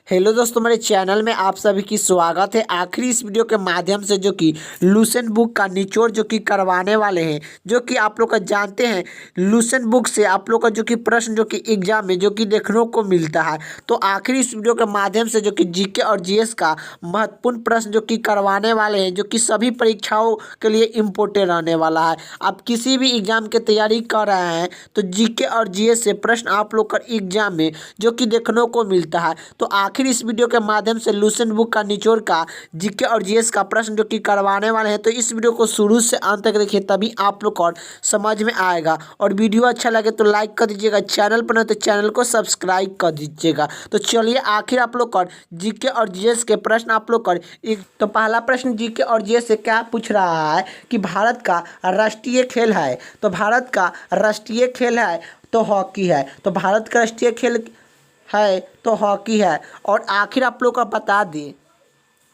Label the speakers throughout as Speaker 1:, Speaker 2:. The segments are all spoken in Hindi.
Speaker 1: हेलो दोस्तों, हमारे चैनल में आप सभी की स्वागत है। आखिरी इस वीडियो के माध्यम से जो कि लूसेंट बुक का निचोड़ जो कि करवाने वाले हैं, जो कि आप लोग का जानते हैं लूसेंट बुक से आप लोग का जो कि प्रश्न जो कि एग्जाम में जो कि देखने को मिलता है। तो आखिरी इस वीडियो के माध्यम से जो कि जीके और जीएस का महत्वपूर्ण प्रश्न जो कि करवाने वाले हैं, जो कि सभी परीक्षाओं के लिए इम्पोर्टेंट रहने वाला है। आप किसी भी एग्जाम की तैयारी कर रहे हैं तो जीके और जीएस से प्रश्न आप लोग का एग्जाम में जो कि देखने को मिलता है। तो आखिर इस वीडियो के माध्यम से लूसेंट बुक का निचोड़ का जीके और जीएस का प्रश्न जो कि करवाने वाले हैं। तो इस वीडियो को शुरू से अंत तक देखिए, तभी आप लोग को समझ में आएगा। और वीडियो अच्छा लगे तो लाइक कर दीजिएगा, चैनल पर नहीं तो चैनल को सब्सक्राइब कर दीजिएगा। तो चलिए आखिर आप लोग कर जीके और जीएस के प्रश्न आप लोग कर एक। तो पहला प्रश्न जीके और जीएस से क्या पूछ रहा है कि भारत का राष्ट्रीय खेल है। तो भारत का राष्ट्रीय खेल है तो हॉकी है। तो भारत का राष्ट्रीय खेल है तो हॉकी है। और आखिर आप लोग का बता दें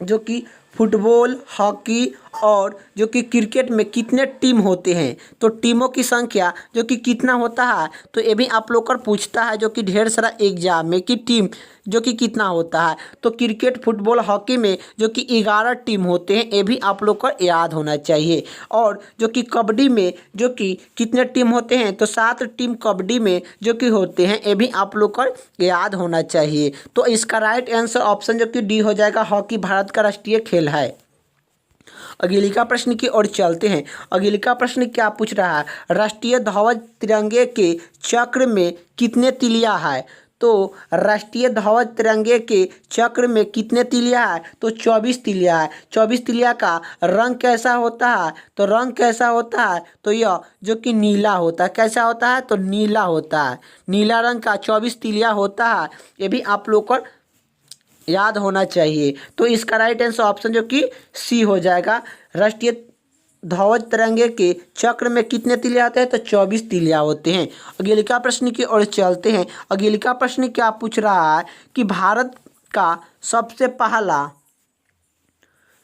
Speaker 1: जो कि फुटबॉल, हॉकी और जो कि क्रिकेट में कितने टीम होते हैं। तो टीमों की संख्या जो कि कितना होता है, तो ये भी आप लोग कर पूछता है जो कि ढेर सारा एग्जाम में कि टीम जो कि कितना होता है। तो क्रिकेट, फुटबॉल, हॉकी में जो कि 11 टीम होते हैं, ये भी आप लोग को याद होना चाहिए। और जो कि कबड्डी में जो कि कितने टीम होते हैं, तो 7 टीम कबड्डी में जो कि होते हैं, ये भी आप लोग को याद होना चाहिए। तो इसका राइट आंसर ऑप्शन जो कि डी हो जाएगा, हॉकी भारत का राष्ट्रीय खेल है। अगली प्रश्न की ओर चलते हैं। अगली प्रश्न क्या पूछ रहा है, राष्ट्रीय ध्वज तिरंगे के चक्र में कितने तिलिया है। तो राष्ट्रीय ध्वज तिरंगे के चक्र में कितने तिलिया है, तो 24 तिलिया है। 24 तिलिया का रंग कैसा होता है, तो रंग कैसा होता है, तो यह जो कि नीला होता है। कैसा होता है, तो नीला होता है। नीला रंग का 24 तिलिया होता है, ये भी आप लोग को याद होना चाहिए। तो इसका राइट आंसर ऑप्शन जो कि सी हो जाएगा, राष्ट्रीय ध्वज तिरंगे के चक्र में कितने तिलिया आते हैं, तो 24 तिलिया होते हैं। अगली प्रश्न की ओर चलते हैं। अगली प्रश्न क्या पूछ रहा है कि भारत का सबसे पहला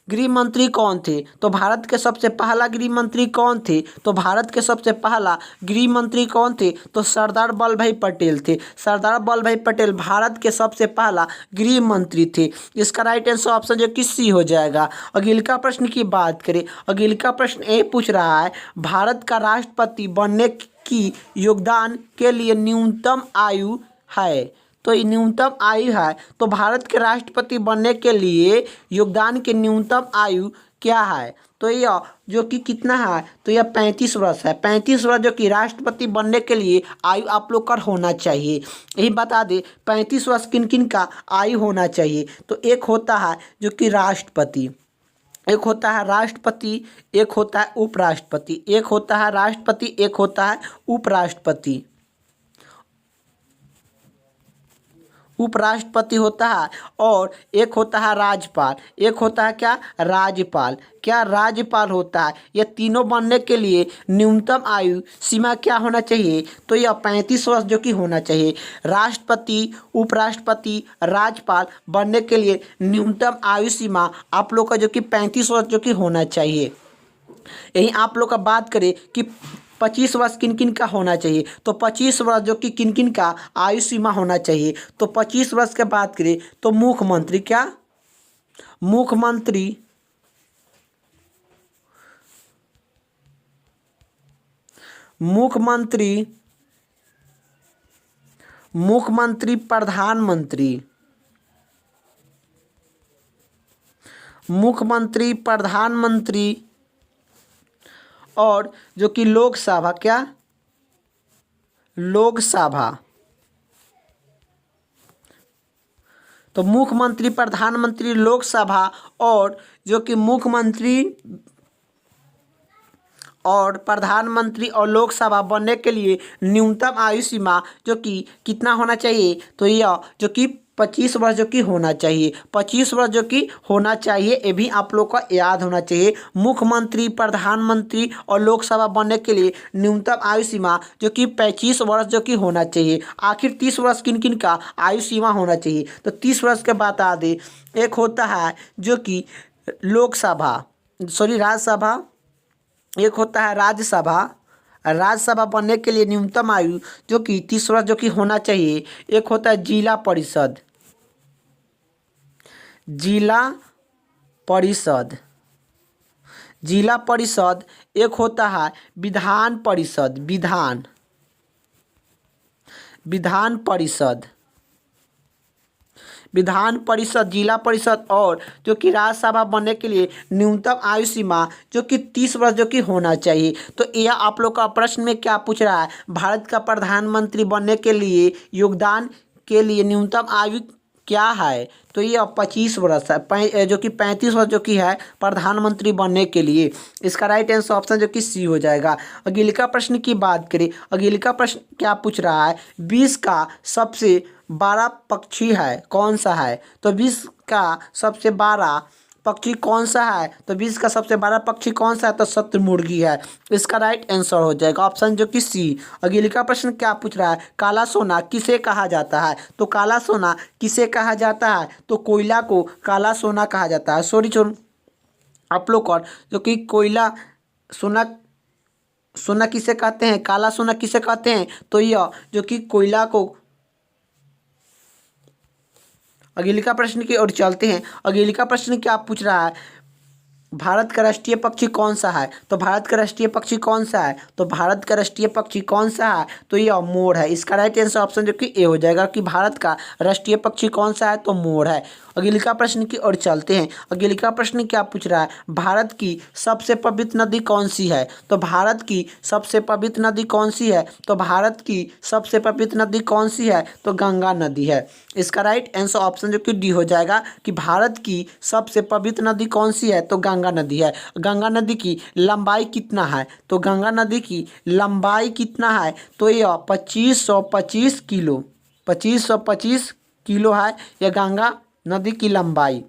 Speaker 1: गृह मंत्री कौन थे। तो भारत के सबसे पहला गृह मंत्री कौन थे, तो भारत के सबसे पहला गृह मंत्री कौन थे, तो सरदार वल्लभ भाई पटेल थे। सरदार वल्लभ भाई पटेल भारत के सबसे पहला गृह मंत्री थे। इसका राइट आंसर ऑप्शन जो कि सी हो जाएगा। अगली प्रश्न की बात करें। अगली प्रश्न ये पूछ रहा है, भारत का राष्ट्रपति बनने की योगदान के लिए न्यूनतम आयु है। तो ये न्यूनतम आयु है, तो भारत के राष्ट्रपति बनने के लिए योगदान की न्यूनतम आयु क्या है, तो यह जो कि कितना है, तो यह 35 वर्ष है। 35 वर्ष जो कि राष्ट्रपति बनने के लिए आयु आप लोग का होना चाहिए। यही बता दे 35 वर्ष किन किन का आयु होना चाहिए। तो एक होता है जो कि राष्ट्रपति, एक होता है राष्ट्रपति, एक होता है उपराष्ट्रपति। एक होता है राष्ट्रपति, एक होता है उपराष्ट्रपति। उपराष्ट्रपति होता है और एक होता है राज्यपाल। एक होता है क्या, राज्यपाल। क्या राज्यपाल होता है। ये तीनों बनने के लिए न्यूनतम आयु सीमा क्या होना चाहिए, तो यह 35 वर्ष जो कि होना चाहिए। राष्ट्रपति, उपराष्ट्रपति, राज्यपाल बनने के लिए न्यूनतम आयु सीमा आप लोग का जो कि 35 वर्ष जो कि होना चाहिए। यही आप लोग का बात करें कि 25 वर्ष किन किन का होना चाहिए, तो 25 वर्ष जो कि किन किन का आयु सीमा होना चाहिए। तो 25 वर्ष की बात करें तो मुख्यमंत्री, क्या मुख्यमंत्री, मुख्यमंत्री, मुख्यमंत्री, प्रधानमंत्री, मुख्यमंत्री, प्रधानमंत्री और जो कि लोकसभा, क्या लोकसभा। तो मुख्यमंत्री, प्रधानमंत्री, लोकसभा और जो कि मुख्यमंत्री और प्रधानमंत्री और लोकसभा बनने के लिए न्यूनतम आयु सीमा जो कि कितना होना चाहिए, तो यह जो कि 25 वर्ष जो कि होना चाहिए। 25 वर्ष जो कि होना चाहिए, ये भी आप लोग का याद होना चाहिए। मुख्यमंत्री, प्रधानमंत्री और लोकसभा बनने के लिए न्यूनतम आयु सीमा जो कि 25 वर्ष जो कि होना चाहिए। आखिर 30 वर्ष किन किन का आयु सीमा होना चाहिए, तो 30 वर्ष के बता दें। एक होता है जो कि लोकसभा, राज्यसभा। एक होता है राज्यसभा। राज्यसभा बनने के लिए न्यूनतम आयु जो कि 30 वर्ष जो कि होना चाहिए। एक होता है जिला परिषद। जिला परिषद। जिला परिषद एक होता है विधान परिषद। विधान परिषद। विधान परिषद, जिला परिषद और जो कि राज्यसभा बनने के लिए न्यूनतम आयु सीमा जो कि 30 वर्ष जो कि होना चाहिए। तो यह आप लोग का प्रश्न में क्या पूछ रहा है, भारत का प्रधानमंत्री बनने के लिए योगदान के लिए न्यूनतम आयु क्या है, तो ये 25 वर्ष है, जो कि 35 वर्ष जो कि है प्रधानमंत्री बनने के लिए। इसका राइट आंसर ऑप्शन जो कि सी हो जाएगा। अगले का प्रश्न की बात करें, अगले का प्रश्न क्या पूछ रहा है, विश्व का सबसे बड़ा पक्षी है कौन सा है, तो विश्व का सबसे बड़ा पक्षी कौन सा है, तो विश्व का सबसे बड़ा पक्षी कौन सा है, तो शतुरमुर्गी है। इसका राइट आंसर हो जाएगा ऑप्शन जो कि सी। अगले का प्रश्न क्या पूछ रहा है, काला सोना किसे कहा जाता है, तो काला सोना किसे कहा जाता है, तो कोयला को काला सोना कहा जाता है। सॉरी आप लोग और जो कि कोयला सोना किसे कहते हैं, काला सोना किसे कहते हैं, तो यह जो कि कोयला को। अगले का प्रश्न की ओर चलते हैं। अगले का प्रश्न क्या पूछ रहा है, भारत का राष्ट्रीय पक्षी कौन सा है, तो भारत का राष्ट्रीय पक्षी कौन सा है, तो भारत का राष्ट्रीय पक्षी कौन सा है, तो यह मोर है। इसका राइट आंसर ऑप्शन जो कि ए हो जाएगा कि भारत का राष्ट्रीय पक्षी कौन सा है, तो मोर है। अगले का प्रश्न की ओर चलते हैं। अगले का प्रश्न क्या पूछ रहा है, भारत की सबसे पवित्र नदी कौन सी है, तो भारत की सबसे पवित्र नदी कौन सी है, तो भारत की सबसे पवित्र नदी कौन सी है, तो गंगा नदी है। इसका राइट आंसर ऑप्शन जो कि डी हो जाएगा कि भारत की सबसे पवित्र नदी कौन सी है, तो गंगा नदी है। गंगा नदी की लंबाई कितना है, तो गंगा नदी की लंबाई कितना है, तो यह 2525 किलो 2525 किलो है यह गंगा नदी की लंबाई।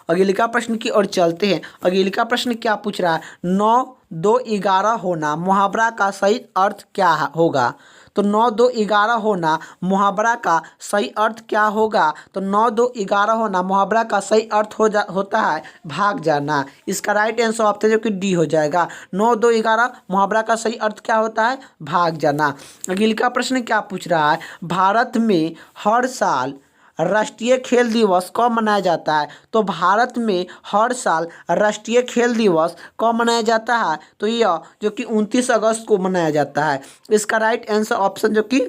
Speaker 1: अगले का प्रश्न की ओर चलते हैं। अगले का प्रश्न क्या पूछ रहा है, 9 2 11 होना मुहावरा का सही अर्थ क्या होगा, तो 9 2 11 होना मुहावरा का सही अर्थ क्या होगा, तो 9 2 11 होना मुहावरा का सही अर्थ होता है भाग जाना। इसका राइट आंसर ऑप्शन जो कि डी हो जाएगा। 9 2 11 मुहावरा का सही अर्थ क्या होता है, भाग जाना। अगले का प्रश्न क्या पूछ रहा है, भारत में हर साल राष्ट्रीय खेल दिवस कब मनाया जाता है, तो भारत में हर साल राष्ट्रीय खेल दिवस कब मनाया जाता है, तो यह जो कि 29 अगस्त को मनाया जाता है। इसका राइट आंसर ऑप्शन जो कि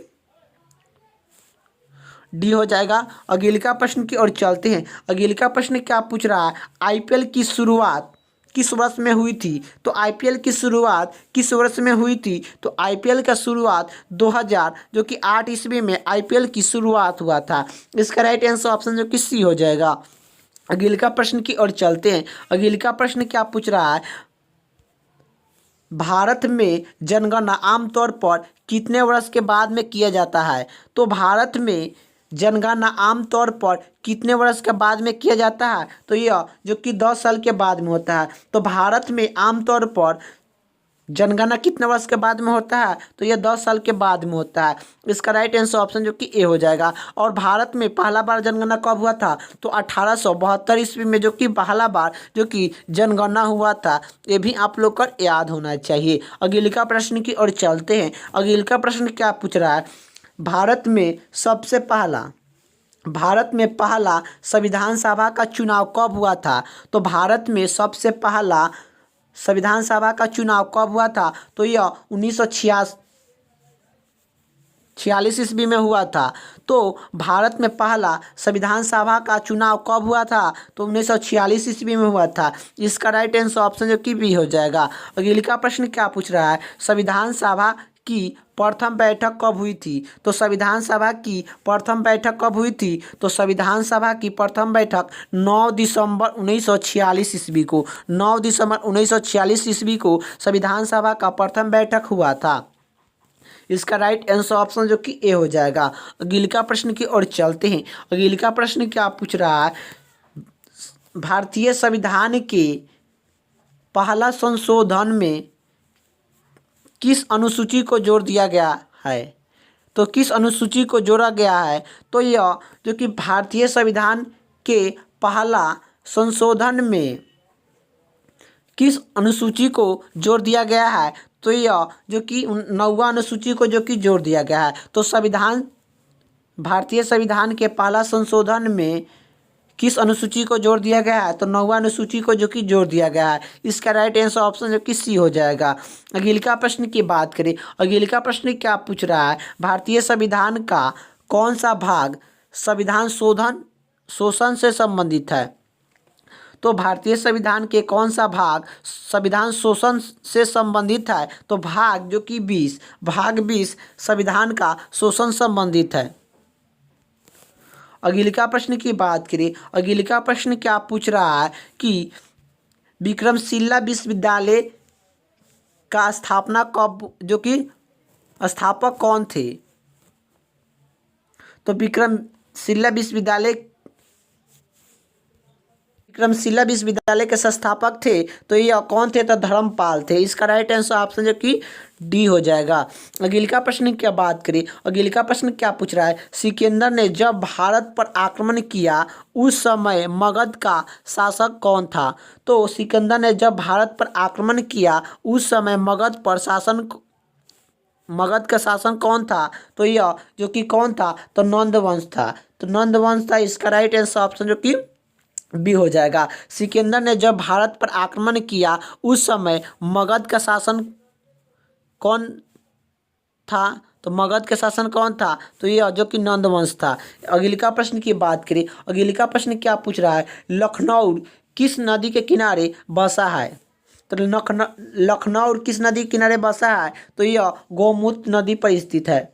Speaker 1: डी हो जाएगा। अगले का प्रश्न की ओर चलते हैं। अगले का प्रश्न क्या पूछ रहा है, आईपीएल की शुरुआत किस वर्ष में हुई थी, तो आईपीएल की शुरुआत किस वर्ष में हुई थी, तो आईपीएल का शुरुआत 2000 जो कि 8 ईस्वी में आईपीएल की शुरुआत हुआ था। इसका राइट आंसर ऑप्शन जो कि सी हो जाएगा। अगले का प्रश्न की ओर चलते हैं। अगले का प्रश्न क्या पूछ रहा है, भारत में जनगणना आमतौर पर कितने वर्ष के बाद में किया जाता है, तो भारत में जनगणना आमतौर पर कितने वर्ष के बाद में किया जाता है, तो यह जो कि 10 साल के बाद में होता है। तो भारत में आमतौर पर जनगणना कितने वर्ष के बाद में होता है, तो यह 10 साल के बाद में होता है। इसका राइट आंसर ऑप्शन जो कि ए हो जाएगा। और भारत में पहला बार जनगणना कब हुआ था, तो 1872 ईस्वी में जो कि पहला बार जो कि जनगणना हुआ था। ये भी आप लोग को याद होना चाहिए। अगले का प्रश्न की ओर चलते हैं। अगले का प्रश्न क्या पूछ रहा है, भारत में पहला संविधान सभा का चुनाव कब हुआ था, तो भारत में सबसे पहला संविधान सभा का चुनाव कब हुआ था, तो यह 1946 ईस्वी में हुआ था। तो भारत में पहला संविधान सभा का चुनाव कब हुआ था, तो 1946 ईस्वी में हुआ था। इसका राइट आंसर ऑप्शन जो कि बी हो जाएगा। अगले का प्रश्न क्या पूछ रहा है, संविधान सभा की प्रथम बैठक कब हुई थी, तो संविधान सभा की प्रथम बैठक कब हुई थी, तो संविधान सभा की प्रथम बैठक 9 दिसंबर 1946 ईस्वी को 9 दिसंबर 1946 ईस्वी को संविधान सभा का प्रथम बैठक हुआ था। इसका राइट आंसर ऑप्शन जो कि ए हो जाएगा। अगले का प्रश्न की ओर चलते हैं। अगले का प्रश्न क्या पूछ रहा है, भारतीय संविधान के पहला संशोधन में किस अनुसूची को जोड़ दिया गया है, तो किस अनुसूची को जोड़ा गया है, तो यह जो कि भारतीय संविधान के पहला संशोधन में किस अनुसूची को जोड़ दिया गया है, तो यह जो कि 9वां अनुसूची को जो कि जोड़ दिया गया है। तो भारतीय संविधान के पहला संशोधन में किस अनुसूची को जोड़ दिया गया है? तो 9वां अनुसूची को जो कि जोड़ दिया गया है। इसका राइट आंसर ऑप्शन जो कि सी हो जाएगा। अगले का प्रश्न की बात करें, अगले का प्रश्न क्या पूछ रहा है? भारतीय संविधान का कौन सा भाग संविधान शोषण से संबंधित है? तो भारतीय संविधान के कौन सा भाग संविधान शोषण से संबंधित है? तो भाग जो कि 20, भाग 20 संविधान का शोषण संबंधित है। अगले का प्रश्न की बात करें, अगले का प्रश्न क्या पूछ रहा है कि विक्रमशिला विश्वविद्यालय का स्थापना कब, जो कि स्थापक कौन थे? तो विक्रमशिला विश्वविद्यालय के संस्थापक थे, तो ये कौन थे? तो धर्मपाल थे। इसका राइट आंसर ऑप्शन जो कि डी हो जाएगा। अगले का प्रश्न क्या बात करें, अगले का प्रश्न क्या पूछ रहा है? सिकंदर ने जब भारत पर आक्रमण किया उस समय मगध का शासक कौन था? तो सिकंदर ने जब भारत पर आक्रमण किया उस समय मगध का शासन कौन था? तो यह जो कि कौन था? तो नंदवंश था। तो नंदवंश था। इसका राइट आंसर ऑप्शन जो कि बी हो जाएगा। सिकंदर ने जब भारत पर आक्रमण किया उस समय मगध का शासन कौन था? तो मगध का शासन कौन था? तो ये जो कि नंदवंश था। अगले का प्रश्न की बात करें, अगले का प्रश्न क्या पूछ रहा है? लखनऊ किस नदी के किनारे बसा है? तो लखनऊ किस नदी के किनारे बसा है? तो यह गोमूत्र नदी पर स्थित है।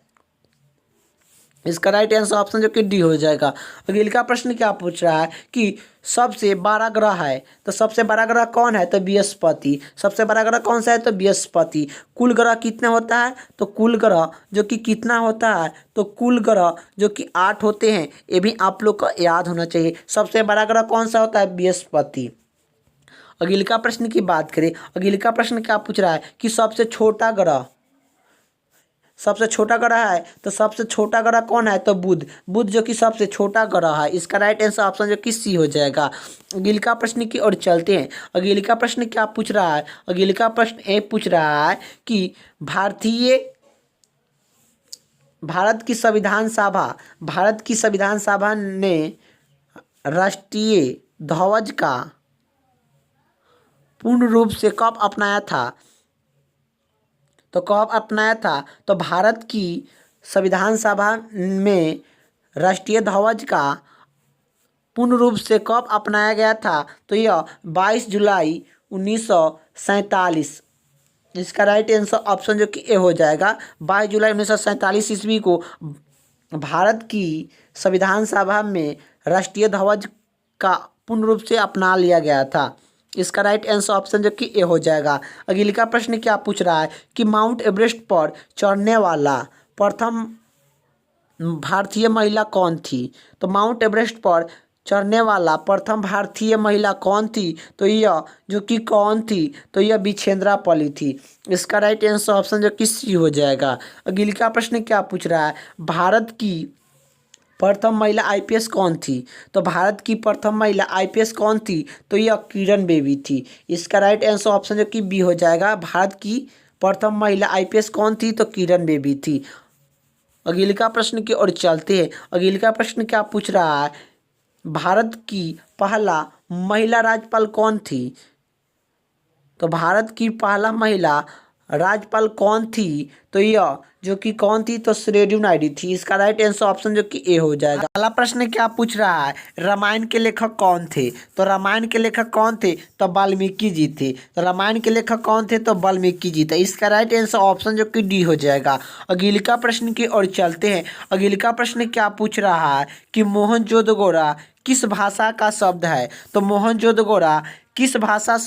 Speaker 1: इसका राइट आंसर ऑप्शन जो कि डी हो जाएगा। अगले का प्रश्न क्या पूछ रहा है कि सबसे बड़ा ग्रह है, तो सबसे बड़ा ग्रह कौन है? तो बृहस्पति। सबसे बड़ा ग्रह कौन सा है? तो बृहस्पति। कुल ग्रह कितना होता है? तो कुल ग्रह जो कि कितना होता है? तो कुल ग्रह जो कि 8 होते हैं। ये भी आप लोग को याद होना चाहिए। सबसे बड़ा ग्रह कौन सा होता है? बृहस्पति। अगले का प्रश्न की बात करें, अगले का प्रश्न क्या पूछ रहा है कि सबसे छोटा ग्रह है, तो सबसे छोटा ग्रह कौन है? तो बुध जो कि सबसे छोटा ग्रह है। इसका राइट आंसर ऑप्शन जो कि सी हो जाएगा। अगले का प्रश्न की ओर चलते हैं। अगले का प्रश्न क्या पूछ रहा है? अगले का प्रश्न ये पूछ रहा है कि भारत की संविधान सभा ने राष्ट्रीय ध्वज का पूर्ण रूप से कब अपनाया था? तो कब अपनाया था? तो भारत की संविधान सभा में राष्ट्रीय ध्वज का पूर्ण रूप से कब अपनाया गया था? तो यह 22 जुलाई 1947। इसका राइट आंसर ऑप्शन जो कि ए हो जाएगा। 22 जुलाई 1947 ईस्वी को भारत की संविधान सभा में राष्ट्रीय ध्वज का पूर्ण रूप से अपना लिया गया था। इसका राइट आंसर ऑप्शन जो कि ए हो जाएगा। अगले का प्रश्न क्या पूछ रहा है कि माउंट एवरेस्ट पर चढ़ने वाला प्रथम भारतीय महिला कौन थी? तो माउंट एवरेस्ट पर चढ़ने वाला प्रथम भारतीय महिला कौन थी? तो यह जो कि कौन थी? तो यह विछेंद्रा पली थी। इसका राइट आंसर ऑप्शन जो कि सी हो जाएगा। अगले का प्रश्न क्या पूछ रहा है? भारत की प्रथम महिला आईपीएस कौन थी? तो भारत की प्रथम महिला आईपीएस कौन थी? तो यह किरण बेदी थी। इसका राइट आंसर ऑप्शन जो कि बी हो जाएगा। भारत की प्रथम महिला आईपीएस कौन थी? तो किरण बेदी थी। अगले का प्रश्न की ओर चलते हैं। अगले का प्रश्न क्या पूछ रहा है? भारत की पहला महिला राज्यपाल कौन थी? तो भारत की पहला महिला राज्यपाल कौन थी? तो यह जो कि कौन थी? तो श्रीदेवी नायडू थी। इसका राइट आंसर ऑप्शन जो कि ए हो जाएगा। अगला प्रश्न क्या पूछ रहा है? रामायण के लेखक कौन थे? तो रामायण के लेखक कौन थे? तो वाल्मीकि जी थे। तो रामायण के लेखक कौन थे? तो वाल्मीकि जी थे। इसका राइट आंसर ऑप्शन जो कि डी हो जाएगा। अगले का प्रश्न की ओर चलते हैं। अगले का प्रश्न क्या पूछ रहा है कि मोहनजोदड़ो किस भाषा का शब्द है? तो मोहनजोदड़ो किस भाषा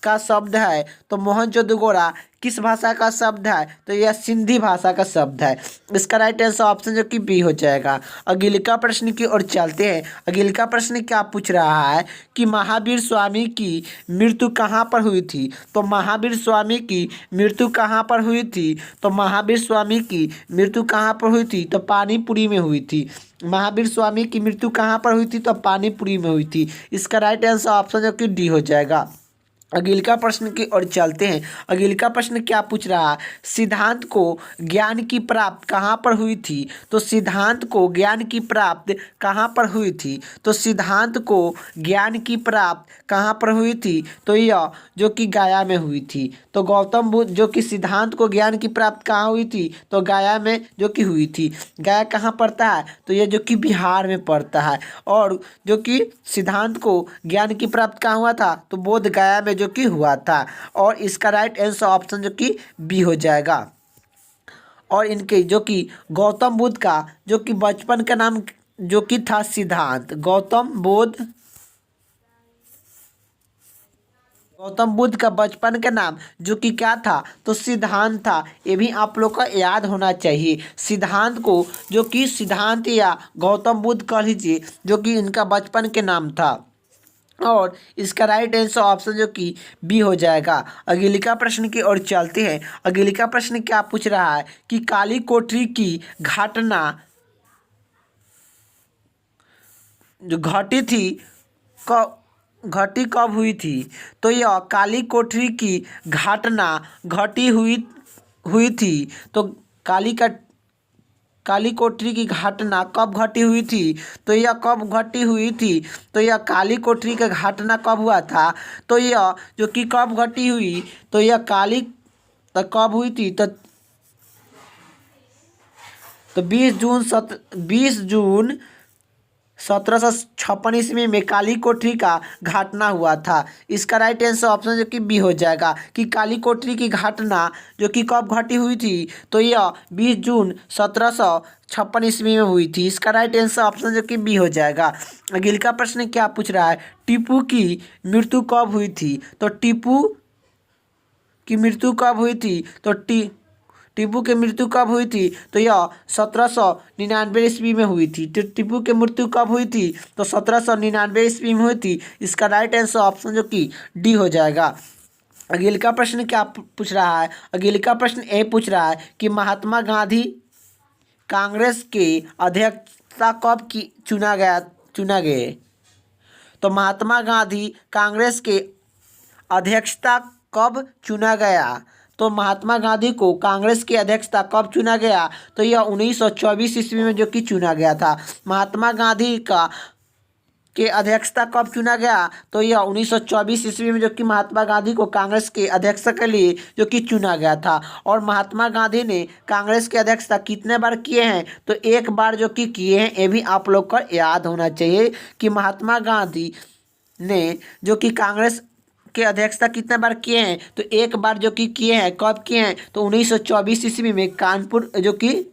Speaker 1: का शब्द है? तो मोहनजोदड़ो किस भाषा का शब्द है? तो यह सिंधी भाषा का शब्द है। इसका राइट आंसर ऑप्शन जो कि बी हो जाएगा। अगले का प्रश्न की ओर चलते हैं। अगले का प्रश्न क्या पूछ रहा है कि महावीर स्वामी की मृत्यु कहाँ पर हुई थी? तो महावीर स्वामी की मृत्यु कहाँ पर हुई थी? तो महावीर स्वामी की मृत्यु कहाँ पर हुई थी? तो पानीपुरी में हुई थी। महावीर स्वामी की मृत्यु कहाँ पर हुई थी? तो पानीपुरी में हुई थी। इसका राइट आंसर ऑप्शन जो कि डी हो जाएगा। अगला प्रश्न की ओर चलते हैं। अगला प्रश्न क्या पूछ रहा है, सिद्धांत को ज्ञान की प्राप्त कहाँ पर हुई थी? तो सिद्धांत को ज्ञान की प्राप्त कहाँ पर हुई थी? तो सिद्धांत को ज्ञान की प्राप्त कहाँ पर हुई थी? तो यह जो कि गया में हुई थी। तो गौतम बुद्ध जो कि सिद्धांत को ज्ञान की प्राप्त कहाँ हुई थी? तो गया में जो कि हुई थी। गया कहाँ पड़ता है? तो यह जो कि बिहार में पड़ता है। और जो कि सिद्धांत को ज्ञान की प्राप्त कहाँ हुआ था? तो बोध गया में जो कि हुआ था। और इसका राइट आंसर ऑप्शन जो कि बी हो जाएगा। और इनके जो कि गौतम बुद्ध का जो कि बचपन का नाम जो कि था सिद्धांत। गौतम बुद्ध का बचपन का नाम जो कि क्या था? तो सिद्धांत था। ये भी आप लोग को याद होना चाहिए। सिद्धांत को जो कि सिद्धांत या गौतम बुद्ध कह लीजिए, जो कि इनका बचपन के नाम था। और इसका राइट आंसर ऑप्शन जो कि बी हो जाएगा। अगला प्रश्न की ओर चलते हैं। अगला प्रश्न क्या पूछ रहा है कि काली कोठरी की घटना जो घटी कब हुई थी? तो यह काली कोठरी की घटना घटी हुई थी। तो काली कोठरी की घटना कब घटी हुई थी? तो यह कब घटी हुई थी? तो यह काली कोठरी का घटना कब हुआ था? तो यह जो कि कब घटी हुई? तो यह तो कब हुई थी? तो 20 जून 1756 ईस्वी में काली कोठरी का घटना हुआ था। इसका राइट आंसर ऑप्शन जो कि बी हो जाएगा कि काली कोठरी की घटना जो कि कब घटी हुई थी? तो यह 20 जून 1756 ईस्वी में हुई थी। इसका राइट आंसर ऑप्शन जो कि बी हो जाएगा। अगला प्रश्न क्या पूछ रहा है, टीपू की मृत्यु कब हुई थी? तो टीपू की मृत्यु कब हुई थी? तो टीपू की मृत्यु कब हुई थी? तो यह 1799 ईस्वी में हुई थी। तो टीपू की मृत्यु कब हुई थी? तो 1799 ईस्वी में हुई थी। इसका राइट आंसर ऑप्शन जो कि डी हो जाएगा। अगला प्रश्न क्या पूछ रहा है? अगला प्रश्न ये पूछ रहा है कि महात्मा गांधी कांग्रेस के अध्यक्षता कब की चुना गए? तो महात्मा गांधी कांग्रेस के अध्यक्षता कब चुना गया? तो महात्मा गांधी को कांग्रेस की अध्यक्षता कब चुना गया? तो यह 1924 ईस्वी में जो कि चुना गया था। महात्मा गांधी का के अध्यक्षता कब चुना गया? तो यह 1924 ईस्वी में जो कि महात्मा गांधी को कांग्रेस के अध्यक्ष के लिए जो कि चुना गया था। और महात्मा गांधी ने कांग्रेस की अध्यक्षता कितने बार किए हैं? तो एक बार जो कि किए हैं। ये भी आप लोग को याद होना चाहिए कि महात्मा गांधी ने जो कि कांग्रेस के अध्यक्षता कितने बार किए हैं? तो एक बार जो कि किए हैं। कब किए हैं? तो 1924 ईस्वी में कानपुर जो कि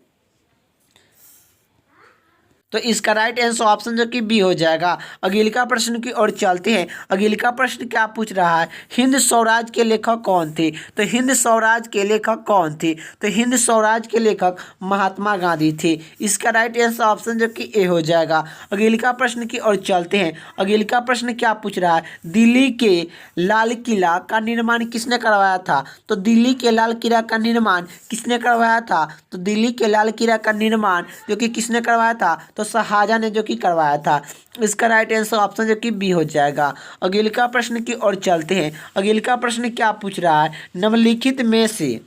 Speaker 1: तो इसका राइट आंसर ऑप्शन जो कि बी हो जाएगा। अगला प्रश्न की ओर चलते हैं। अगला प्रश्न क्या पूछ रहा है, हिंद स्वराज के लेखक कौन थे? तो हिंद स्वराज के लेखक कौन थे? तो हिंद स्वराज के लेखक महात्मा गांधी थे। इसका राइट आंसर ऑप्शन जो कि ए हो जाएगा। अगला प्रश्न की ओर चलते हैं। अगला प्रश्न क्या पूछ रहा है, दिल्ली के लाल किला का निर्माण किसने करवाया था? तो दिल्ली के लाल किला का निर्माण किसने करवाया था? तो दिल्ली के लाल किला का निर्माण जो कि किसने करवाया था? तो शाहजहां ने जो कि करवाया था। इसका राइट आंसर ऑप्शन जो कि बी हो जाएगा। अगला प्रश्न की ओर चलते हैं। अगला प्रश्न क्या पूछ रहा है, निम्नलिखित में से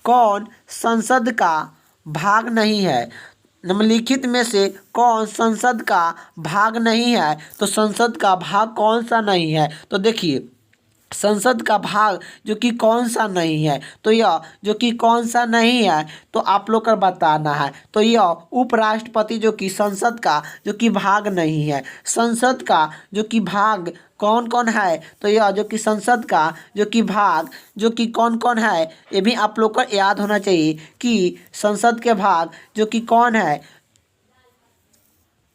Speaker 1: कौन संसद का भाग नहीं है? निम्नलिखित में से कौन संसद का भाग नहीं है? तो संसद का भाग कौन सा नहीं है? तो देखिए, संसद का भाग जो कि कौन सा नहीं है? तो यह जो कि कौन सा नहीं है तो आप लोग को बताना है। तो यह उपराष्ट्रपति जो कि संसद का जो कि भाग नहीं है। संसद का जो कि भाग कौन कौन है? तो यह जो कि संसद का जो कि भाग जो कि कौन कौन है, ये भी आप लोग को याद होना चाहिए कि संसद के भाग जो कि कौन है।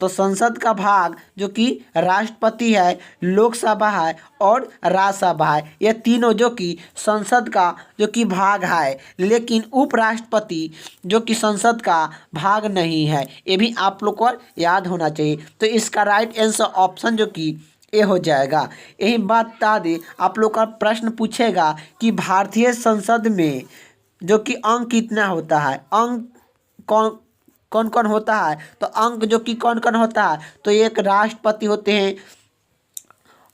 Speaker 1: तो संसद का भाग जो कि राष्ट्रपति है, लोकसभा है और राज्यसभा है। ये तीनों जो कि संसद का जो कि भाग है, लेकिन उपराष्ट्रपति जो कि संसद का भाग नहीं है। ये भी आप लोग को याद होना चाहिए। तो इसका राइट आंसर ऑप्शन जो कि ए हो जाएगा। यही बात बता दें, आप लोग का प्रश्न पूछेगा कि भारतीय संसद में जो कि अंक कितना होता है, अंक कौन कौन होता है? तो अंक जो कि कौन कौन होता है? तो एक राष्ट्रपति होते हैं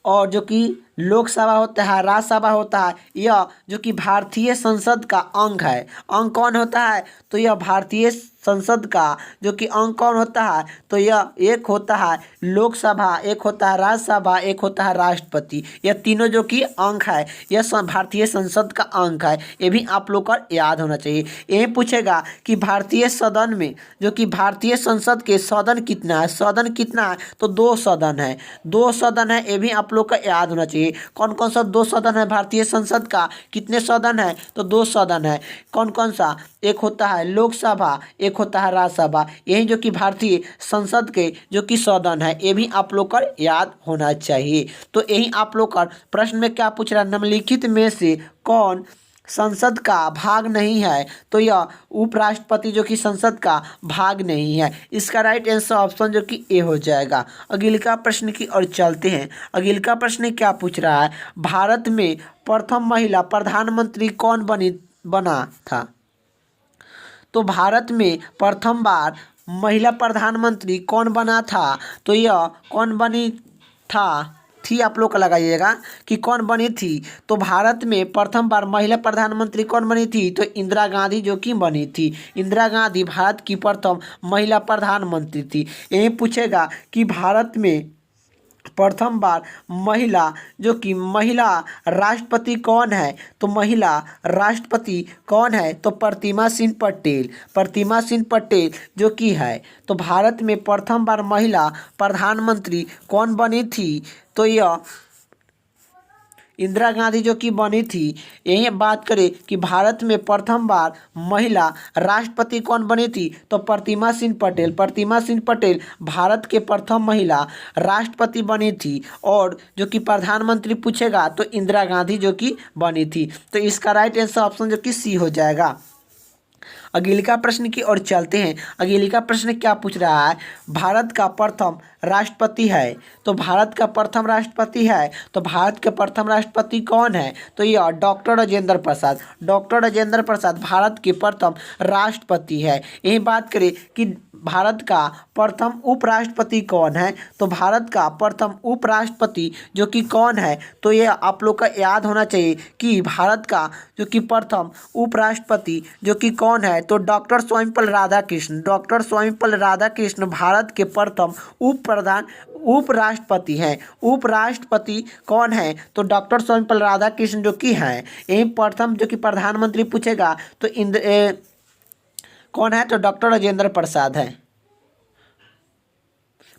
Speaker 1: और जो कि लोकसभा होता है, राज्यसभा होता है, यह जो कि भारतीय संसद का अंग है। अंग कौन होता है? तो यह भारतीय संसद का जो कि अंग कौन होता है? तो यह एक होता है लोकसभा, एक होता है राज्यसभा, एक होता है राष्ट्रपति। यह तीनों जो कि अंग है, यह भारतीय संसद का अंग है। ये भी आप लोग को याद होना चाहिए। ये पूछेगा कि भारतीय सदन में जो कि भारतीय संसद के सदन कितना है? सदन कितना है? तो 2 सदन है, 2 सदन है। ये भी आप लोग का याद होना चाहिए। कौन कौन सा 2 सदन है भारतीय संसद का? कितने सदन है? तो 2 सदन है। कौन कौन सा? एक होता है लोकसभा, एक होता है राज्यसभा। यही जो कि भारतीय संसद के जो कि सदन है, ये भी आप लोग का याद होना चाहिए। तो यही आप लोग का प्रश्न में क्या पूछ रहा है? निम्नलिखित में से कौन संसद का भाग नहीं है? तो यह उपराष्ट्रपति जो कि संसद का भाग नहीं है। इसका राइट आंसर ऑप्शन जो कि ए हो जाएगा। अगले का प्रश्न की ओर चलते हैं। अगले का प्रश्न क्या पूछ रहा है? भारत में प्रथम महिला प्रधानमंत्री कौन बना था? तो भारत में प्रथम बार महिला प्रधानमंत्री कौन बना था? तो यह कौन बनी थी आप लोग का लगाइएगा कि कौन बनी थी। तो भारत में प्रथम बार महिला प्रधानमंत्री कौन बनी थी? तो इंदिरा गांधी जो कि बनी थी। इंदिरा गांधी भारत की प्रथम महिला प्रधानमंत्री थी। यही पूछेगा कि भारत में प्रथम बार महिला जो कि महिला राष्ट्रपति कौन है? तो महिला राष्ट्रपति कौन है? तो प्रतिमा सिंह पटेल। प्रतिमा सिंह पटेल जो कि है। तो भारत में प्रथम बार महिला प्रधानमंत्री कौन बनी थी? तो यह इंदिरा गांधी जो कि बनी थी। यही बात करें कि भारत में प्रथम बार महिला राष्ट्रपति कौन बनी थी? तो प्रतिमा सिंह पटेल। प्रतिमा सिंह पटेल भारत के प्रथम महिला राष्ट्रपति बनी थी। और जो कि प्रधानमंत्री पूछेगा तो इंदिरा गांधी जो कि बनी थी। तो इसका राइट आंसर ऑप्शन जो कि सी हो जाएगा। अगले का प्रश्न की ओर चलते हैं। अगले का प्रश्न क्या पूछ रहा है? भारत का प्रथम राष्ट्रपति है। तो भारत का प्रथम राष्ट्रपति है। तो भारत के प्रथम राष्ट्रपति कौन है? तो यह डॉक्टर राजेंद्र प्रसाद। डॉक्टर राजेंद्र प्रसाद भारत के प्रथम राष्ट्रपति है। यही बात करें कि भारत का प्रथम उपराष्ट्रपति कौन है? तो भारत का प्रथम उपराष्ट्रपति जो कि कौन है? तो यह आप लोग का याद होना चाहिए कि भारत का जो कि प्रथम उपराष्ट्रपति जो कि कौन है? तो डॉक्टर सर्वपल्ली राधाकृष्ण। डॉक्टर सर्वपल्ली राधाकृष्ण भारत के प्रथम उपराष्ट्रपति हैं। उपराष्ट्रपति कौन है? तो डॉक्टर सर्वपल्ली राधाकृष्ण जो कि हैं। यही प्रथम जो कि प्रधानमंत्री पूछेगा तो कौन है? तो डॉक्टर राजेंद्र प्रसाद है।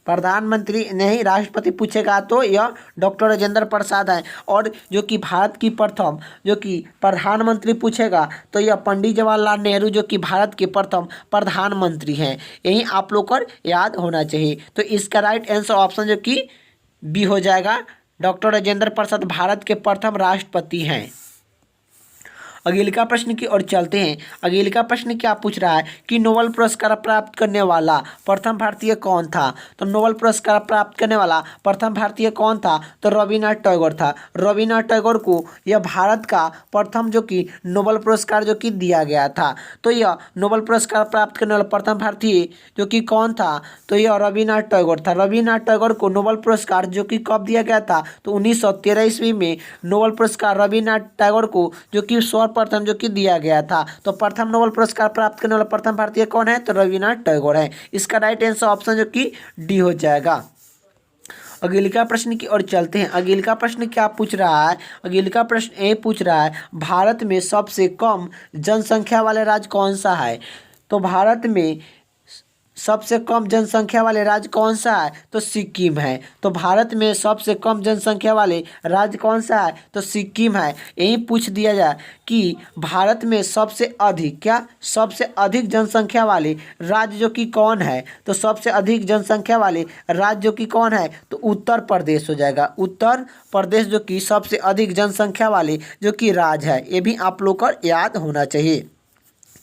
Speaker 1: प्रधानमंत्री नहीं, राष्ट्रपति पूछेगा तो यह डॉक्टर राजेंद्र प्रसाद है। और जो कि भारत की प्रथम जो कि प्रधानमंत्री पूछेगा तो यह पंडित जवाहरलाल नेहरू जो कि भारत के प्रथम प्रधानमंत्री हैं। यही आप लोग को याद होना चाहिए। तो इसका राइट आंसर ऑप्शन जो कि बी हो जाएगा। डॉक्टर राजेंद्र प्रसाद भारत के प्रथम राष्ट्रपति हैं। अगले का प्रश्न की ओर चलते हैं। अगले का प्रश्न क्या पूछ रहा है कि नोबेल पुरस्कार प्राप्त करने वाला प्रथम भारतीय कौन था? तो नोबेल पुरस्कार प्राप्त करने वाला प्रथम भारतीय कौन था? तो रविन्द्रनाथ टैगोर था। रविन्द्रनाथ टैगोर को यह भारत का प्रथम जो कि नोबेल पुरस्कार जो कि दिया गया था। तो यह नोबेल पुरस्कार प्राप्त करने वाला प्रथम भारतीय जो कि कौन था? तो यह रविन्द्रनाथ टैगोर था। रविन्द्रनाथ टैगोर को नोबेल पुरस्कार जो कि कब दिया गया था? तो 1913 ईस्वी में नोबेल पुरस्कार रविन्द्रनाथ टैगोर को जो कि प्रथम जो कि दिया गया था। तो प्रथम नोबेल पुरस्कार प्राप्त करने वाला प्रथम भारतीय कौन है? तो रविन्द्रनाथ टैगोर है। इसका राइट आंसर ऑप्शन जो कि डी हो जाएगा। अगले का प्रश्न की ओर चलते हैं। अगले का प्रश्न क्या पूछ रहा है? अगले का प्रश्न ये पूछ रहा है भारत में सबसे कम जनसंख्या वाले राज्य कौन सा है? तो भारत में सबसे कम जनसंख्या वाले राज्य कौन सा है? तो सिक्किम है। तो भारत में सबसे कम जनसंख्या वाले राज्य कौन सा है? तो सिक्किम है। यही पूछ दिया जाए कि भारत में सबसे अधिक जनसंख्या वाले राज्य जो कि कौन है? तो सबसे अधिक जनसंख्या वाले राज्य जो कि कौन है? तो उत्तर प्रदेश हो जाएगा। उत्तर प्रदेश जो कि सबसे अधिक जनसंख्या वाले जो कि राज्य है। ये भी आप लोग को याद होना चाहिए।